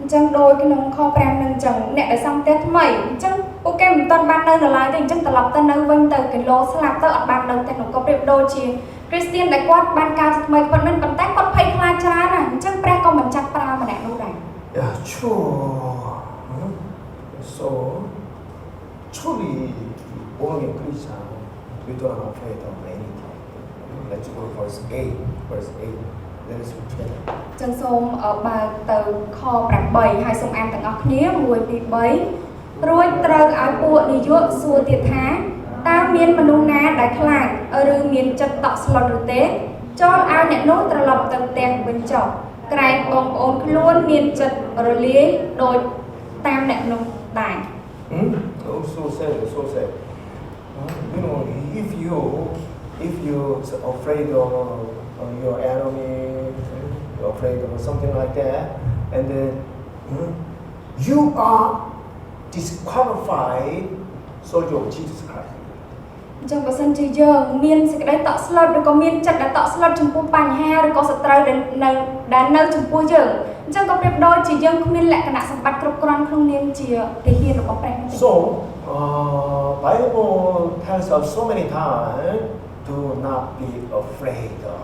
អញ្ចឹងដូចក្នុងខ5នឹងអញ្ចឹងអ្នកដែលសង់ផ្ទះថ្មីអញ្ចឹងពួកគេមិនទាន់បាននៅនៅឡើយទេអញ្ចឹងត្រឡប់ទៅនៅវិញទៅគីឡូស្លាប់ទៅអត់បាននៅតែក្នុងក៏ប្រៀបដូចជាគ្រីស្ទៀនដែលគាត់បានកើតថ្មីគាត់មិនប៉ុន្តែគាត់ភ័យខ្លាចច្រើនណាស់អញ្ចឹងព្រះក៏មិនចាត់ប្រើម្នាក់នោះដែរ Yeah, true. So truly born again Christian, we don't have faith of anything. Let's go to verse 8. Verse 8. Let us read together. ចឹងសូមបើកទៅខ8ហើយសូមអានទាំងអស់គ្នា1 2 3រួចត្រូវឲ្យពួកនាយកសួរទៀតថាតើមានមនុស្សណាដែលខ្លាចឬមានចិត្តតក់ស្លុតឬទេចូលឲ្យអ្នកនោះត្រឡប់ទៅផ្ទះវិញចុះក្រែងបងប្អូនខ្លួនមានចិត្តរលាយដោយតាមអ្នកនោះដែរ So sad. You know, if you're afraid of your enemy, you're afraid of something like that, and then you are disqualified soldier of Jesus Christ. អញ្ចឹងបើសិនជាយើងមានសេចក្តីតក់ស្លុតឬក៏មានចិត្តដែលតក់ស្លុតចំពោះបញ្ហាឬក៏សត្រូវដែលនៅចំពោះយើងអញ្ចឹងក៏ប្រៀបដូចជាយើងគ្មានលក្ខណៈសម្បត្តិគ្រប់គ្រាន់ក្នុងនាមជាទាហានរបស់ព្រះ So Bible tells us so many times do not be afraid of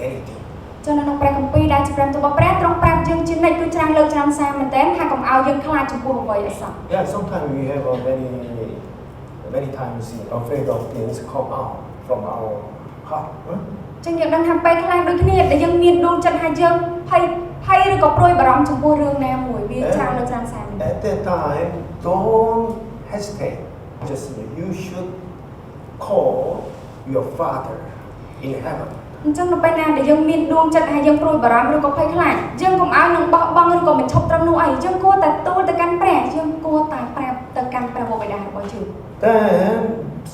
anything. ចឹងនៅក្នុងព្រះគម្ពីរដែលជាព្រះបន្ទូលរបស់ព្រះទ្រង់ប្រាប់យើងជានិច្ចគឺច្រើនលើកច្រើនសារមែនទែនថាកុំឲ្យយើងខ្លាចចំពោះអ្វីឲ្យសោះ Yeah, sometimes we have many times afraid of things come out from our heart. ចឹងយើងដឹងថាពេលខ្លះដូចគ្នាដែលយើងមានដួងចិត្តថាយើងភ័យឬក៏ព្រួយបារម្ភចំពោះរឿងណាមួយវាច្រើនលើកច្រើនសារ At that time, don't hesitate. Just you should call your Father in heaven. អញ្ចឹងនៅពេលណាដែលយើងមានដួងចិត្តថាយើងព្រួយបារម្ភឬក៏ភ័យខ្លាចយើងកុំឲ្យនឹងបោះបង់ឬក៏មិនឈប់ត្រឹមនោះអីយើងគួរតែទូលទៅកាន់ព្រះយើងគួរតែប្រាប់ទៅកាន់ព្រះបិតារបស់យើង Then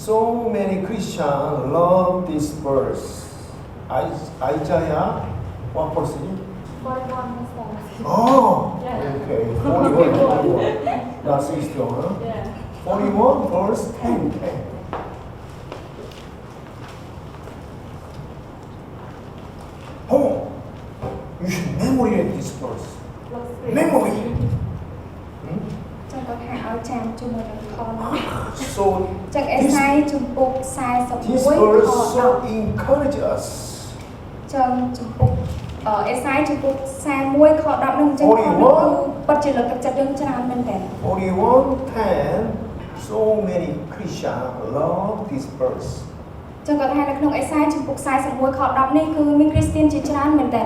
so many Christians love this verse. Isaiah, what verse is it? 41. Oh, okay. 41. Not 60, huh? 41 verse 10. Oh, you should memorize this verse. Memory. ចឹងក៏ថាឲ្យចាំជាមួយនឹងខនោះ So ចឹងអេសាយជំពូក this 41 verse ខ so encourage us. ចឹងជំពូកអេសាយជំពូក41ខ10នឹងចឹងខនោះគឺពិតជាលើកទឹកចិត្តយើងច្រើនមែនតើ 41:10. So many Christians love this verse. ចឹងគាត់ថានៅក្នុងអេសាយជំពូក41ខ10នេះគឺមានគ្រីស្ទៀនជាច្រើនមែនតើ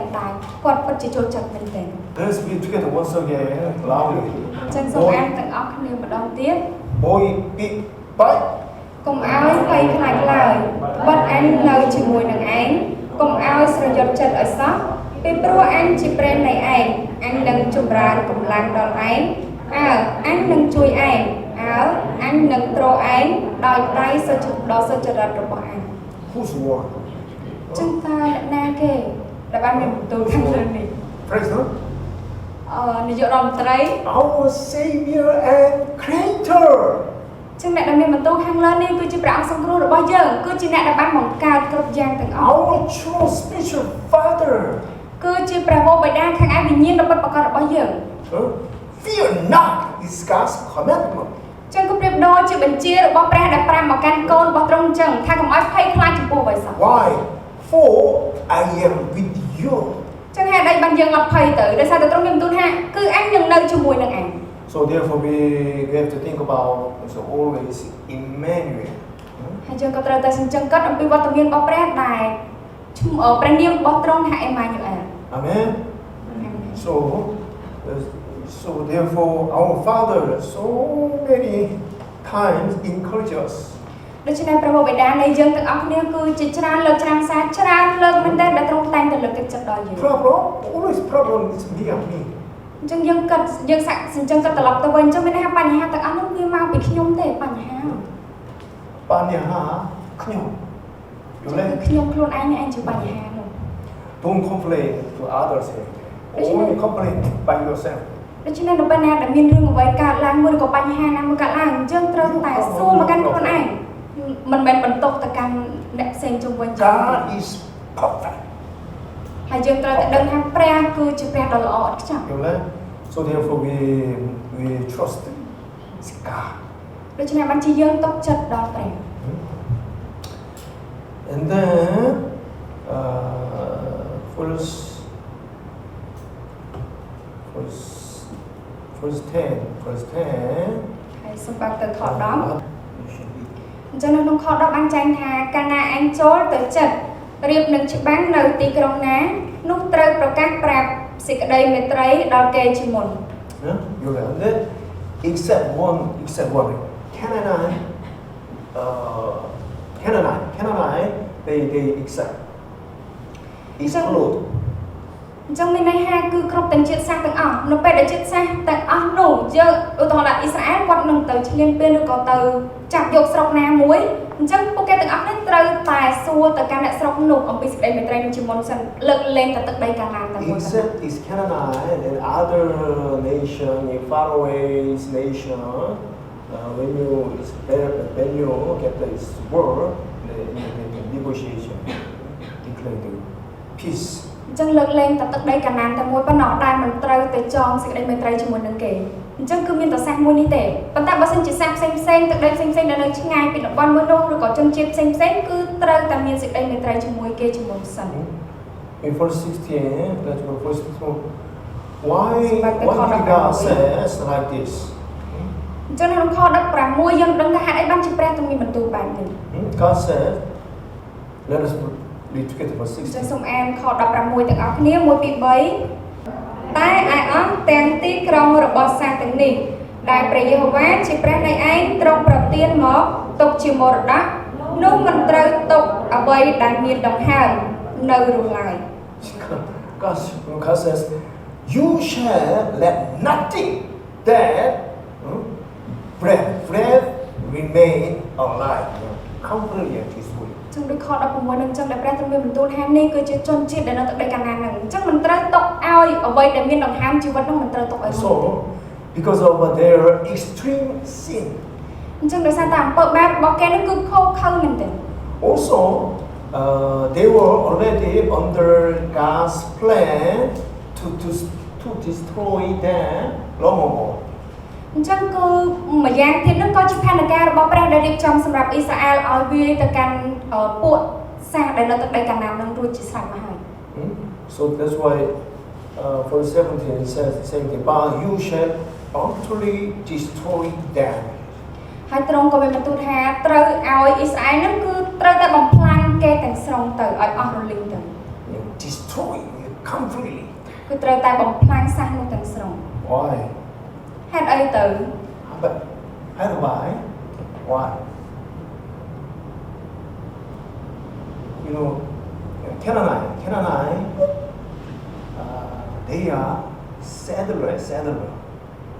គាត់ពិតជាចូលចិត្តមែនតើ Let's read together once again loudly. ចឹងសូមអានទាំងអស់គ្នាម្ដងទៀត Boy big bite. កុំឲ្យភ័យខ្លាចឡើយបាត់អញនៅជាមួយនឹងឯងកុំឲ្យស្រយត់ចិត្តឲ្យសោះពីព្រោះអញជាព្រះនៃឯងអញនឹងចម្រើនកម្លាំងដល់ឯងអើអញនឹងជួយឯងអើអញនឹងទ្រឯងដោយដៃដ៏សុចរិតរបស់អញ Who's word? ចឹងតើអ្នកណាគេដែលបានមានបន្ទូលខាងលើនេះ Praise God. នាយករដ្ឋមន្ត្រី Our Savior and Creator. ចឹងអ្នកដែលមានបន្ទូលខាងលើនេះគឺជាព្រះអង្គសង្គ្រោះរបស់យើងគឺជាអ្នកដែលបានបង្កើតគ្រប់យ៉ាងទាំងអស់ Our true spiritual Father. គឺជាព្រះវរបិតាខាងឯវិញ្ញាណដ៏ពិតប្រាកដរបស់យើង Fear not is God's commandment. ចឹងក៏ប្រៀបដូចជាបញ្ជារបស់ព្រះដែលប្រាំមកកាន់កូនរបស់ទ្រង់ចឹងថាកុំឲ្យភ័យខ្លាចចំពោះអ្វីសោះ Why? For I am with you. ចឹងហេតុអីបានយើងអត់ភ័យទៅដោយសារតែទ្រង់មានបន្ទូលថាគឺអញនឹងនៅជាមួយនឹងអញ So therefore we have to think about so always Emmanuel. ហើយយើងក៏ត្រូវតែសញ្ជឹងគិតអំពីវត្តមានរបស់ព្រះដែលព្រះនាមរបស់ទ្រង់ថាអេម៉ាញូអែល Amen. So therefore our Father so many times encourage us. ដូច្នេះព្រះវរបិតានៃយើងទាំងអស់គ្នាគឺជាច្រើនលើកច្រើនសារច្រើនលើកមែនតើដែលទ្រង់តែងតែលើកទឹកចិត្តដល់យើង Problem is me and me. អញ្ចឹងយើងគិតយើងសាក់សញ្ជឹងគិតត្រឡប់ទៅវិញអញ្ចឹងមានន័យថាបញ្ហាទាំងអស់នោះវាមកពីខ្ញុំទេបញ្ហា Panyaha knyom. គឺខ្ញុំខ្លួនឯងឯងជាបញ្ហានោះ Don't complain to others. Only complain by yourself. ដូច្នេះនៅពេលណាដែលមានរឿងអ្វីកើតឡើងមួយឬក៏បញ្ហាណាមួយកើតឡើងយើងត្រូវតែសួរមកកាន់ខ្លួនឯងមិនមែនបន្ទោសទៅកាន់អ្នកផ្សេងជុំវិញចឹង God is perfect. ហើយយើងត្រូវតែដឹងថាព្រះគឺជាព្រះដ៏ល្អឥតខ្ចោះ So therefore we trust God. ដូច្នេះបានជាយើងទុកចិត្តដល់ព្រះ And then verse 10. ហើយសូមបើកទៅខ10 អញ្ចឹងនៅក្នុងខ10បានចែងថាកាលណាអញចូលទៅចិត្តរៀបនឹងច្បាំងនៅទីក្រុងណានោះត្រូវប្រកាសប្រាប់សេចក្តីមេត្រីដល់គេជាមុន You learn that except one Canaanite they accept exclude អញ្ចឹងមានន័យថាគឺគ្រប់ទាំងជាតិសាសន៍ទាំងអស់នៅពេលដែលជាតិសាសន៍ទាំងអស់នោះយើងឧទាហរណ៍ថាអ៊ីស្រាអែលគាត់នឹងទៅឈ្លានពានឬក៏ទៅចាប់យកស្រុកណាមួយអញ្ចឹងពួកគេទាំងអស់នេះត្រូវតែសួរទៅកាន់អ្នកស្រុកនោះអំពីសេចក្តីមេត្រីនឹងជាមុនសិនលើកលែងតែទឹកដីកាណានតែមួយ except is Canaanite and other nation faraway nation when you get this word the negotiation declare the peace អញ្ចឹងលើកលែងតែទឹកដីកាណានតែមួយប៉ុណ្ណោះដែលមិនត្រូវទៅចងសេចក្តីមេត្រីជាមួយនឹងគេអញ្ចឹងគឺមានតែសាសមួយនេះទេប៉ុន្តែបើសិនជាសាសផ្សេងទឹកដីផ្សេងដែលនៅឆ្ងាយពីតំបន់មួយនោះឬក៏ជនជាតិផ្សេងគឺត្រូវតែមានសេចក្តីមេត្រីជាមួយគេជាមុនសិន In verse 16 let's go verse 16 why did God says like this អញ្ចឹងក្នុងខ16យើងដឹងថាហេតុអីបានជាព្រះទ្រង់មានបន្ទូលបែបនេះ God said let us read together verse អញ្ចឹង 16 សូមអានខ16ទាំងអស់គ្នា1 2 3តែឯអស់ទាំងទីក្រុងរបស់សាសទាំងនេះដែលព្រះយេហូវ៉ាជាព្រះនៃឯងទ្រង់ប្រទានមកទុកជាមរតកនោះមិនត្រូវទុកអ្វីដែលមានដង្ហើមនៅរស់ឡើយ God says you shall let nothing that breath remain alive completely this way ចឹងដូចខ16នឹងចឹងដែលព្រះទ្រង់មានបន្ទូលថានេះគឺជាជនជាតិដែលនៅទឹកដីកាណានហ្នឹងអញ្ចឹងមិនត្រូវទុកឲ្យអ្វីដែលមានដង្ហើមជីវិតហ្នឹងមិនត្រូវទុកឲ្យ So because of their extreme sin អញ្ចឹងដោយសារតែអំពើបាបរបស់គេហ្នឹងគឺខុសខើមែនទេ also they were already under God's plan to destroy them long ago អញ្ចឹងគឺម្យ៉ាងទៀតហ្នឹងក៏ជាផែនការរបស់ព្រះដែលរៀបចំសម្រាប់អ៊ីស្រាអែលឲ្យវាយទៅកាន់ពួកសាសដែលនៅទឹកដីកាណានហ្នឹងរួចជាស្រេចមកហើយ So that's why verse 17 says the same thing but you shall utterly destroy them ហើយទ្រង់ក៏មានបន្ទូលថាត្រូវឲ្យអ៊ីស្រាអែលហ្នឹងគឺត្រូវតែបំផ្លាញគេទាំងស្រុងទៅឲ្យអស់រលីងទៅ destroy completely គឺត្រូវតែបំផ្លាញសាសនោះទាំងស្រុង why ហេតុអីទៅ but why you know, Canaanite, they are settler.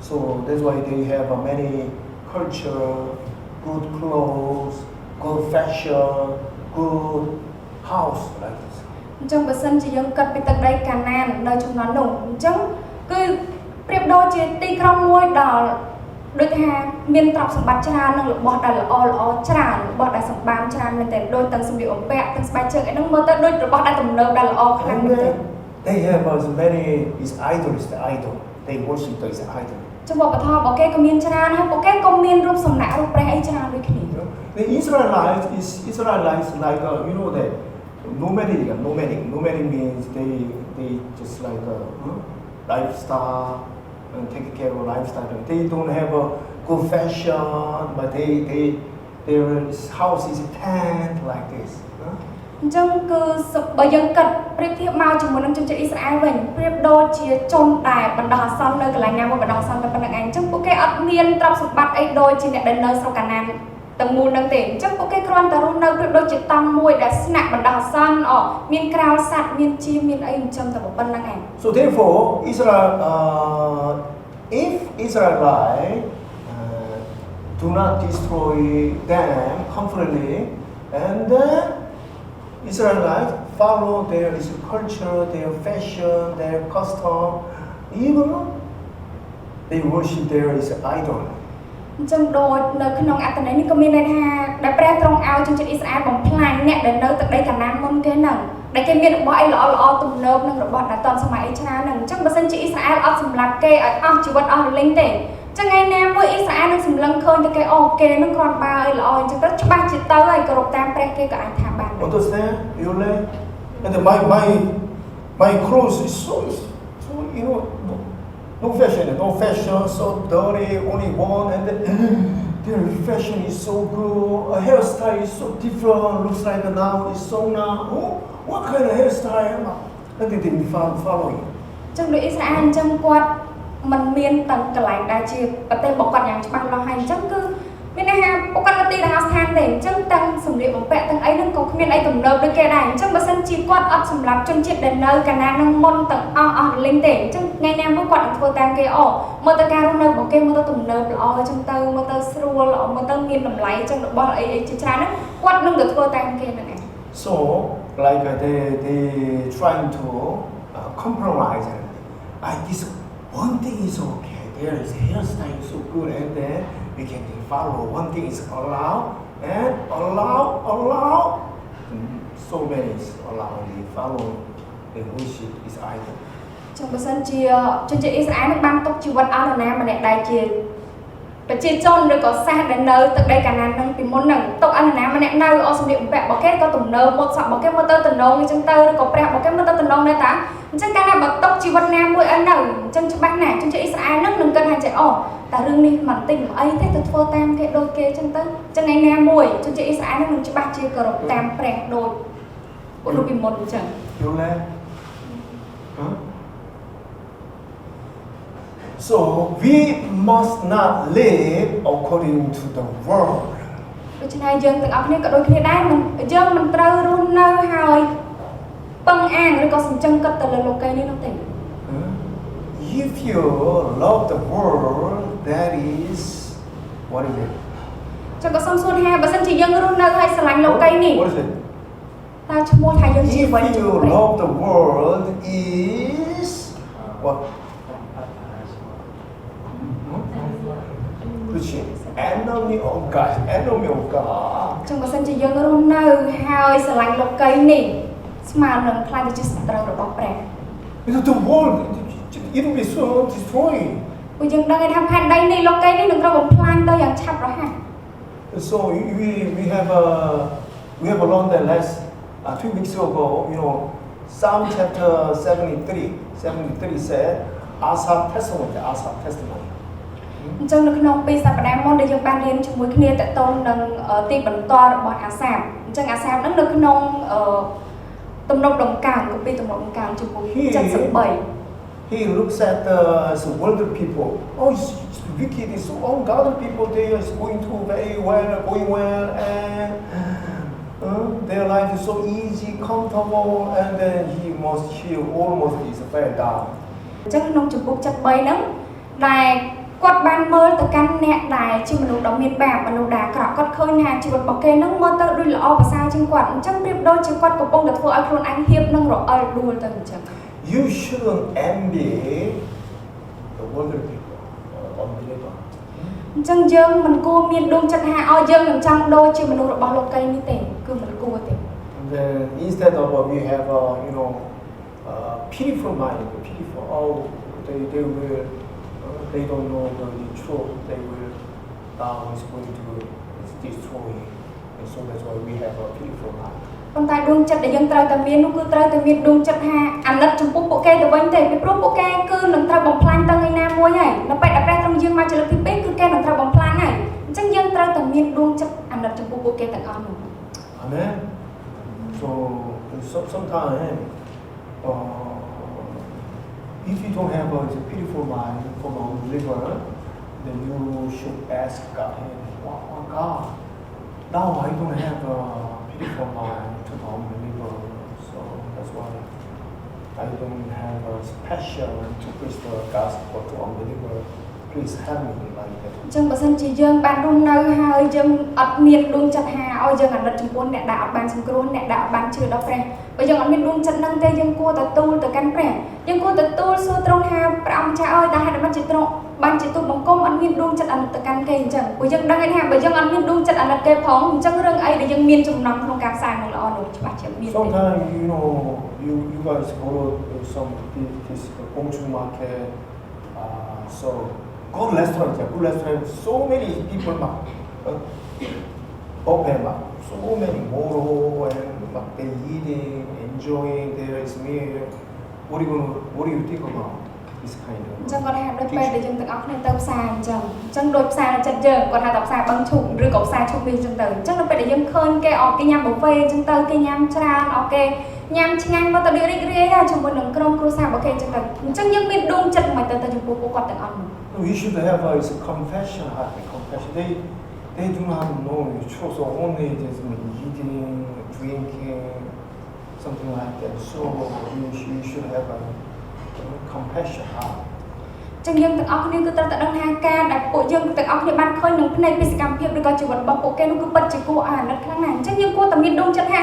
So that's why they have many culture, good clothes, good fashion, good house like this. អញ្ចឹងបើសិនជាយើងគិតពីទឹកដីកាណាននៅចំនួននោះអញ្ចឹងគឺប្រៀបដូចជាទីក្រុងមួយដល់ដូចថាមានទ្រព្យសម្បត្តិច្រើននិងរបស់ដែលល្អច្រើនរបស់ដែលសម្បានច្រើនមែនទែនដូចទាំងសម្លៀកបំពាក់ទាំងស្បែកជើងអីហ្នឹងមើលទៅដូចរបស់ដែលទំនើបដែលល្អខ្លាំងមែនទែន They have many is idols, the idol. They worship the idol. ចំពោះបទរបស់គេក៏មានច្រើនហើយពួកគេក៏មានរូបសំណាករូបព្រះអីច្រើនដូចគ្នា The Israelites like you know that nomadic means they just like lifestyle and take care of lifestyle. They don't have a good fashion, but their house is a tent like this. អញ្ចឹងគឺបើយើងគិតប្រៀបធៀបមកជាមួយនឹងជនជាតិអ៊ីស្រាអែលវិញប្រៀបដូចជាជនដែលបណ្ដោះអាសន្ននៅកន្លែងណាមួយបណ្ដោះអាសន្នតែប៉ុណ្្នឹងឯងអញ្ចឹងពួកគេអត់មានទ្រព្យសម្បត្តិអីដូចជាអ្នកដែលនៅស្រុកកាណានទាំងមូលហ្នឹងទេអញ្ចឹងពួកគេគ្រាន់តែរស់នៅប្រៀបដូចជាតង់មួយដែលស្នាក់បណ្ដោះអាសន្នមានក្រោលសัตว์មានជាមានអីអញ្ចឹងតែប៉ុណ្្នឹងឯង So therefore, if Israelite do not destroy them completely, and then Israelites follow their culture, their fashion, their custom, even they worship their idol. អញ្ចឹងដូចនៅក្នុងអត្ថន័យនេះក៏មានន័យថាដែលព្រះទ្រង់ឲ្យជនជាតិអ៊ីស្រាអែលបំផ្លាញអ្នកដែលនៅទឹកដីកាណានមុនគេហ្នឹងដែលគេមានរបស់អីល្អទំនើបនិងរបស់ដែលតន់សម័យអីច្រើនហ្នឹងអញ្ចឹងបើសិនជាអ៊ីស្រាអែលអត់សម្លាប់គេឲ្យអស់ជីវិតអស់រលីងទេអញ្ចឹងថ្ងៃណាមួយអ៊ីស្រាអែលនឹងសម្លឹងឃើញតែគេគេនឹងគ្រាន់បើអីល្អអញ្ចឹងទៅច្បាស់ជាទៅហើយគោរពតាមព្រះគេក៏អាចថាបាន Understand? You learn? And my clothes is so you know no fashion, so dirty, only one, and then their fashion is so good, a hairstyle is so different, looks like now is so now. Oh, what kind of hairstyle? And they didn't follow you. អញ្ចឹងដូចអ៊ីស្រាអែលអញ្ចឹងគាត់មិនមានទាំងកន្លែងដែលជាប្រទេសរបស់គាត់យ៉ាងច្បាស់លាស់ហើយអញ្ចឹងគឺមានន័យថាពួកគាត់នៅទីរហស្ថានទេអញ្ចឹងទាំងសម្លៀកបំពាក់ទាំងអីហ្នឹងក៏គ្មានអីទំនើបដូចគេដែរអញ្ចឹងបើសិនជាគាត់អត់សម្រាប់ជនជាតិដែលនៅកាណានហ្នឹងមុនទាំងអស់លីងទេអញ្ចឹងថ្ងៃណាមួយគាត់នឹងធ្វើតាមគេមើលទៅការរស់នៅរបស់គេមើលទៅទំនើបល្អអញ្ចឹងទៅមើលទៅស្រួលល្អមើលទៅមានតម្លៃអញ្ចឹងរបស់អីជាច្រើនហ្នឹងគាត់នឹងទៅធ្វើតាមគេហ្នឹងឯង So like they trying to compromise. This one thing is okay. There is hairstyle so good, and then we can follow. One thing is allow and allow. So many is allow. We follow the worship is idol. ចឹងបើសិនជាជនជាតិអ៊ីស្រាអែលនឹងបានទុកជីវិតអស់នរណាម្នាក់ដែលជាប្រជាជនឬក៏សាសដែលនៅទឹកដីកាណានហ្នឹងពីមុនហ្នឹងទុកអស់នរណាម្នាក់នៅសម្លៀកបំពាក់របស់គេក៏ទំនើបមកសក់របស់គេមើលទៅតំណងអញ្ចឹងទៅឬក៏ព្រះរបស់គេមើលទៅតំណងដែរតាអញ្ចឹងកាលណាបើទុកជីវិតណាមួយឲ្យនៅអញ្ចឹងច្បាស់ណាស់ជនជាតិអ៊ីស្រាអែលហ្នឹងនឹងគិតថាចេះតែរឿងនេះមិនតិចមិនអីទេទៅធ្វើតាមគេដូចគេអញ្ចឹងទៅអញ្ចឹងថ្ងៃណាមួយជនជាតិអ៊ីស្រាអែលហ្នឹងនឹងច្បាស់ជាគោរពតាមព្រះដូចពួកលោកពីមុនអញ្ចឹង You learn? Huh? So we must not live according to the world. ដូច្នេះយើងទាំងអស់គ្នាក៏ដូចគ្នាដែរយើងមិនត្រូវរស់នៅហើយពឹងអាងឬក៏សំចឹងគិតទៅលើលោកីនេះនោះទេ If you love the world, that is what is it? ចឹងក៏សូមសួរថាបើសិនជាយើងរស់នៅហើយស្រឡាញ់លោកីនេះ What is it? តើឈ្មោះថាយើងជា If អ្វីជា you ព្រះ love the world is what? 그렇지. Enemy of God. ចឹងបើសិនជាយើងរស់នៅហើយស្រឡាញ់លោកីនេះស្មើនឹងខ្លាចទៅជាសត្រូវរបស់ព្រះ The world it will be so destroyed. ពួកយើងដឹងថាផែនដីនេះលោកីនេះនឹងត្រូវបំផ្លាញទៅយ៉ាងឆាប់រហ័ស So we have learned that last 2 weeks ago, you know, Psalm chapter 73 said, Asaph testimony. អញ្ចឹងនៅក្នុងពីសប្តាហ៍មុនដែលយើងបានរៀនជាមួយគ្នាតទៅនឹងទីបន្តរបស់អាសាបអញ្ចឹងអាសាបហ្នឹងនៅក្នុងទំនុកដំកើងគម្ពីរទំនុកដំកើងចំពោះ73 He looks at the worldly people. Oh, it's wicked. It's ungodly people. They are going well, and their life is so easy, comfortable, and then he almost is fell down. អញ្ចឹងក្នុងជំពូកចិត្ត3ហ្នឹងដែលគាត់បានមើលទៅកាន់អ្នកដែលជាមនុស្សដ៏មានបាបមនុស្សដែលអាក្រក់គាត់ឃើញថាជីវិតរបស់គេហ្នឹងមើលទៅដូចល្អប្រសើរជាងគាត់អញ្ចឹងប្រៀបដូចជាគាត់កំពុងតែធ្វើឲ្យខ្លួនឯងហៀបនិងរអិលដួលទៅអញ្ចឹង You shouldn't envy the worldly people, unbeliever. អញ្ចឹងយើងមិនគួរមានដួងចិត្តថាឲ្យយើងនឹងចង់ដូចជាមនុស្សរបស់លោកីនេះទេគឺមិនគួរទេ And then instead of we have pitiful mind, pitiful, they will, they don't know the truth, they will, is going to destroy, and so that's why we have a pitiful mind. ប៉ុន្តែដួងចិត្តដែលយើងត្រូវតែមាននោះគឺត្រូវតែមានដួងចិត្តថាអាណិតចំពោះពួកគេទៅវិញទេពីព្រោះពួកគេគឺនឹងត្រូវបំផ្លាញទៅថ្ងៃណាមួយហើយនៅពេលដែលព្រះទ្រង់យើងមកជាលើកទី2គឺគេនឹងត្រូវបំផ្លាញហើយអញ្ចឹងយើងត្រូវតែមានដួងចិត្តអាណិតចំពោះពួកគេទាំងអស់នោះ Amen. So sometimes, if you don't have a pitiful mind from a believer, then you should ask God, God, now I don't have a pitiful mind to the unbeliever, so that's why I don't have a special to preach the gospel to unbeliever. Please help me like that. អញ្ចឹងបើសិនជាយើងបានរស់នៅហើយយើងអត់មានដួងចិត្តថាឲ្យយើងអាណិតចំពោះអ្នកដែលអត់បានសង្គ្រោះអ្នកដែលអត់បានជឿដល់ព្រះបើយើងអត់មានដួងចិត្តហ្នឹងទេយើងគួរតែទូលទៅកាន់ព្រះយើងគួរតែទូលសួរទ្រង់ថាព្រះអង្គម្ចាស់អើយតើហេតុអ្វីជាទ្រង់បានជាទូលបង្គំអត់មានដួងចិត្តអាណិតទៅកាន់គេអញ្ចឹងព្រោះយើងដឹងហើយថាបើយើងអត់មានដួងចិត្តអាណិតគេផងអញ្ចឹងរឿងអីដែលយើងមានចំណងក្នុងការផ្សាយនឹងល្អនោះច្បាស់ជាមាន Sometimes you guys go to some this Gongchung market, so good restaurant, so many people open so many more and they eating, enjoying their meal. What do you think about this kind of? អញ្ចឹងគាត់ថាដូចពេលដែលយើងទាំងអស់គ្នាទៅផ្សារអញ្ចឹងដូចផ្សារចិត្តយើងគាត់ថាទៅផ្សារបឹងឈូកឬក៏ផ្សារឈូកនេះអញ្ចឹងទៅអញ្ចឹងដល់ពេលដែលយើងឃើញគេអត់គេញ៉ាំប៊ូហ្វេអញ្ចឹងទៅគេញ៉ាំច្រើនអត់គេញ៉ាំឆ្ងាញ់មកទៅរីករាយហើយជាមួយនឹងក្រុមគ្រួសាររបស់គេអញ្ចឹងទៅអញ្ចឹងយើងមានដួងចិត្តមិនទៅចំពោះពួកគាត់ទាំងអស់នោះ We should have a compassion heart. Compassion. They do not know the truth, so only just eating, drinking, something like that. So you should have a compassion heart. ចឹងយើងទាំងអស់គ្នាគឺត្រូវតែដឹងថាការដែលពួកយើងទាំងអស់គ្នាបានឃើញនឹងផ្នែកពីសកម្មភាពឬក៏ជីវិតរបស់ពួកគេនោះគឺពិតជាគួរអាណិតខ្លាំងណាស់អញ្ចឹងយើងគួរតែមានដួងចិត្តថា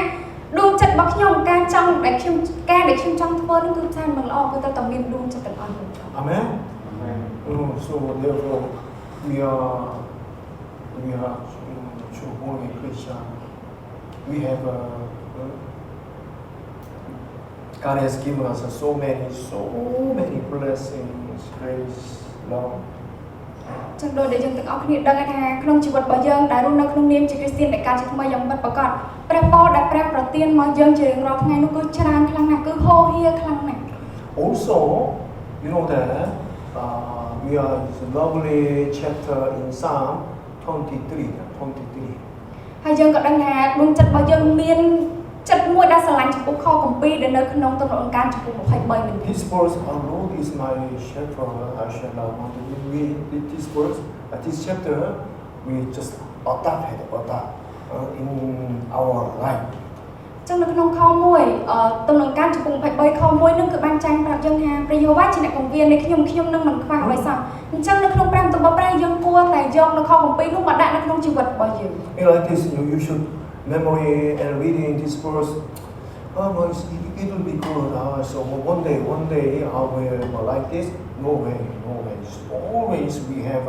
ដួងចិត្តរបស់ខ្ញុំការចង់ដែលខ្ញុំចង់ធ្វើនោះគឺផ្សាយមិនល្អគឺត្រូវតែមានដួងចិត្តទាំងអស់នោះ Amen. So therefore, we are true born Christian. We have God has given us so many blessings, grace, love. ចឹងដូចដែលយើងទាំងអស់គ្នាដឹងថាក្នុងជីវិតរបស់យើងដែលរស់នៅក្នុងនាមជាគ្រីស្ទានដែលកើតជាថ្មីយ៉ាងពិតប្រាកដព្រះពរដែលព្រះប្រទានមកយើងជារៀងរាល់ថ្ងៃនោះគឺច្រើនខ្លាំងណាស់គឺហូរហៀខ្លាំងណាស់ Also, you know that we are in a lovely chapter in Psalm 23. ហើយយើងក៏ដឹងថាដួងចិត្តរបស់យើងមានចិត្តមួយដែលស្រឡាញ់ចំពោះខគម្ពីរដែលនៅក្នុងទំនុកអង្ការចំពោះ23មែនទេ This verse, our Lord is my shepherd, I shall not want. This verse, this chapter, we just adopt in our life. ចឹងនៅក្នុងខ1ទំនុកអង្ការចំពោះ23ខ1នឹងគឺបានចែងប្រាប់យើងថាព្រះយេហូវ៉ាជាអ្នកគង្វាលនៃខ្ញុំនឹងមិនខ្វះអ្វីសោះអញ្ចឹងនៅក្នុងព្រះបន្ទូលរបស់ព្រះយើងគួរតែយកនៅខគម្ពីរនោះមកដាក់នៅក្នុងជីវិតរបស់យើង Like this, you should memory and reading this verse. It will be good. So one day I will like this. No way. Always we have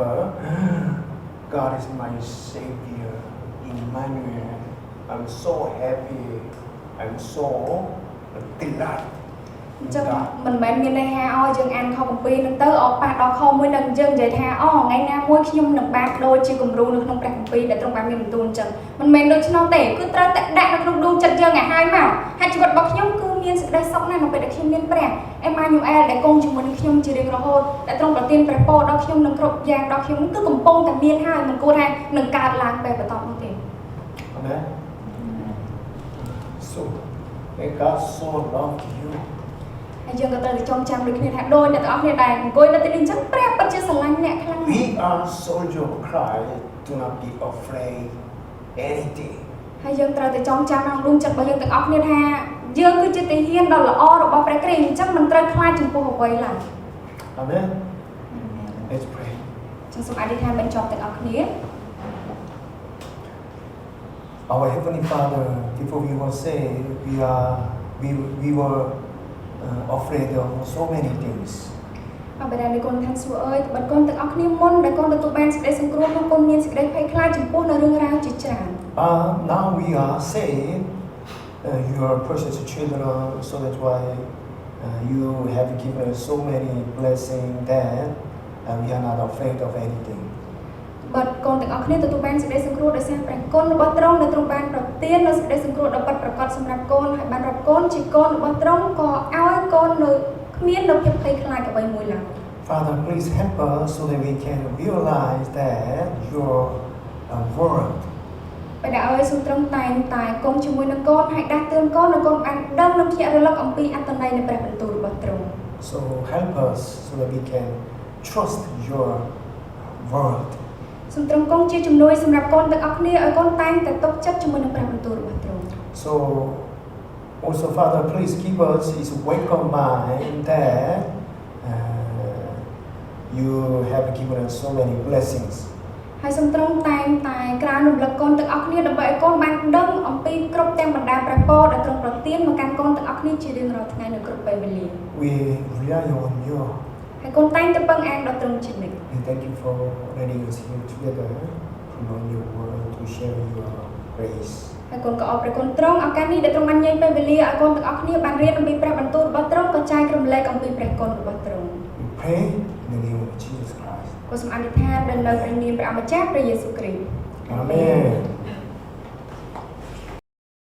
God is my Savior, Emmanuel. I'm so happy. I'm so delighted. អញ្ចឹងមិនមែនមានន័យថាឲ្យយើងអានខគម្ពីរនឹងទៅអបប៉ះដល់ខមួយនឹងយើងនិយាយថាថ្ងៃណាមួយខ្ញុំនឹងបានដូចជាគំរូនៅក្នុងព្រះគម្ពីរដែលទ្រង់បានមានបន្ទូលអញ្ចឹងមិនមែនដូច្នោះទេគឺត្រូវតែដាក់នៅក្នុងដួងចិត្តយើងឲ្យហើយមកហើយជីវិតរបស់ខ្ញុំគឺមានសេចក្តីសុខណាស់នៅពេលដែលខ្ញុំមានព្រះអេម៉ាញូអែលដែលគង់ជាមួយនឹងខ្ញុំជារៀងរហូតដែលទ្រង់ប្រទានព្រះពរដល់ខ្ញុំនឹងគ្រប់យ៉ាងដល់ខ្ញុំគឺកំពុងតែមានហើយមិនគួរថានឹងកើតឡើងពេលបន្តនោះទេ Amen. So, may God so love you. ហើយយើងក៏ត្រូវតែចងចាំដូចគ្នាថាដូចអ្នកទាំងអស់គ្នាដែលអង្គុយនៅទីនេះអញ្ចឹងព្រះពិតជាស្រឡាញ់អ្នកខ្លាំងណាស់ We are soldiers of Christ. Do not be afraid anything. ហើយយើងត្រូវតែចងចាំក្នុងដួងចិត្តរបស់យើងទាំងអស់គ្នាថាយើងគឺជាទាហានដ៏ល្អរបស់ព្រះគ្រីស្ទអញ្ចឹងមិនត្រូវខ្លាចចំពោះអ្វីឡើយ Amen. Let's pray. ចឹងសូមអធិដ្ឋានបញ្ចប់ទាំងអស់គ្នា Our Heavenly Father, before we were saved, we were afraid of so many things. អបិរានៃគុណឋានសួគ៌អើយបាត់កូនទាំងអស់គ្នាមុនដែលកូនទទួលបានសេចក្តីសង្គ្រោះនោះកូនមានសេចក្តីភ័យខ្លាចចំពោះនៅរឿងរ៉ាវជាច្រើន Now we are saved. You are precious children, so that's why you have given us so many blessings that we are not afraid of anything. បាត់កូនទាំងអស់គ្នាទទួលបានសេចក្តីសង្គ្រោះដោយសារព្រះគុណរបស់ទ្រង់ដែលទ្រង់បានប្រទាននូវសេចក្តីសង្គ្រោះដ៏ពិតប្រាកដសម្រាប់កូនហើយបានរាប់កូនជាកូនរបស់ទ្រង់ក៏ឲ្យកូននៅគ្មាននៅភាពភ័យខ្លាចអ្វីមួយឡើយ Father, please help us so that we can realize that your word បិតាអើយសូមទ្រង់តែងតែគង់ជាមួយនឹងកូនហើយដាស់តឿនកូនឲ្យកូនបានដឹងនិងភ្ញាក់រលឹកអំពីអត្ថន័យនៃព្រះបន្ទូលរបស់ទ្រង់ So help us so that we can trust your word. សូមទ្រង់គង់ជាជំនួយសម្រាប់កូនទាំងអស់គ្នាឲ្យកូនតែងតែទុកចិត្តជាមួយនឹងព្រះបន្ទូលរបស់ទ្រង់ So also, Father, please give us this wake-up mind that you have given us so many blessings. ហើយសូមទ្រង់តែងតែក្រើនរំលឹកកូនទាំងអស់គ្នាដើម្បីឲ្យកូនបានដឹងអំពីគ្រប់ទាំងបណ្ដាព្រះពរដែលទ្រង់ប្រទានមកកាន់កូនទាំងអស់គ្នាជារៀងរាល់ថ្ងៃនៅគ្រប់ពេលវេលា We rely on you. ហើយកូនតែងតែពឹងអាងដល់ទ្រង់ជានិច្ច We thank you for letting us here together to learn your word, to share your grace. ហើយកូនក៏អរព្រះគុណទ្រង់ឱកាសនេះដែលទ្រង់បានញែកពេលវេលាឲ្យកូនទាំងអស់គ្នាបានរៀនអំពីព្រះបន្ទូលរបស់ទ្រង់ក៏ចែករំលែកអំពីព្រះគុណរបស់ទ្រង់ We pray in the name of Jesus Christ. ក៏សូមអធិដ្ឋានដល់នៅព្រះនាមព្រះអម្ចាស់ព្រះយេស៊ូវគ្រីស្ទ Amen.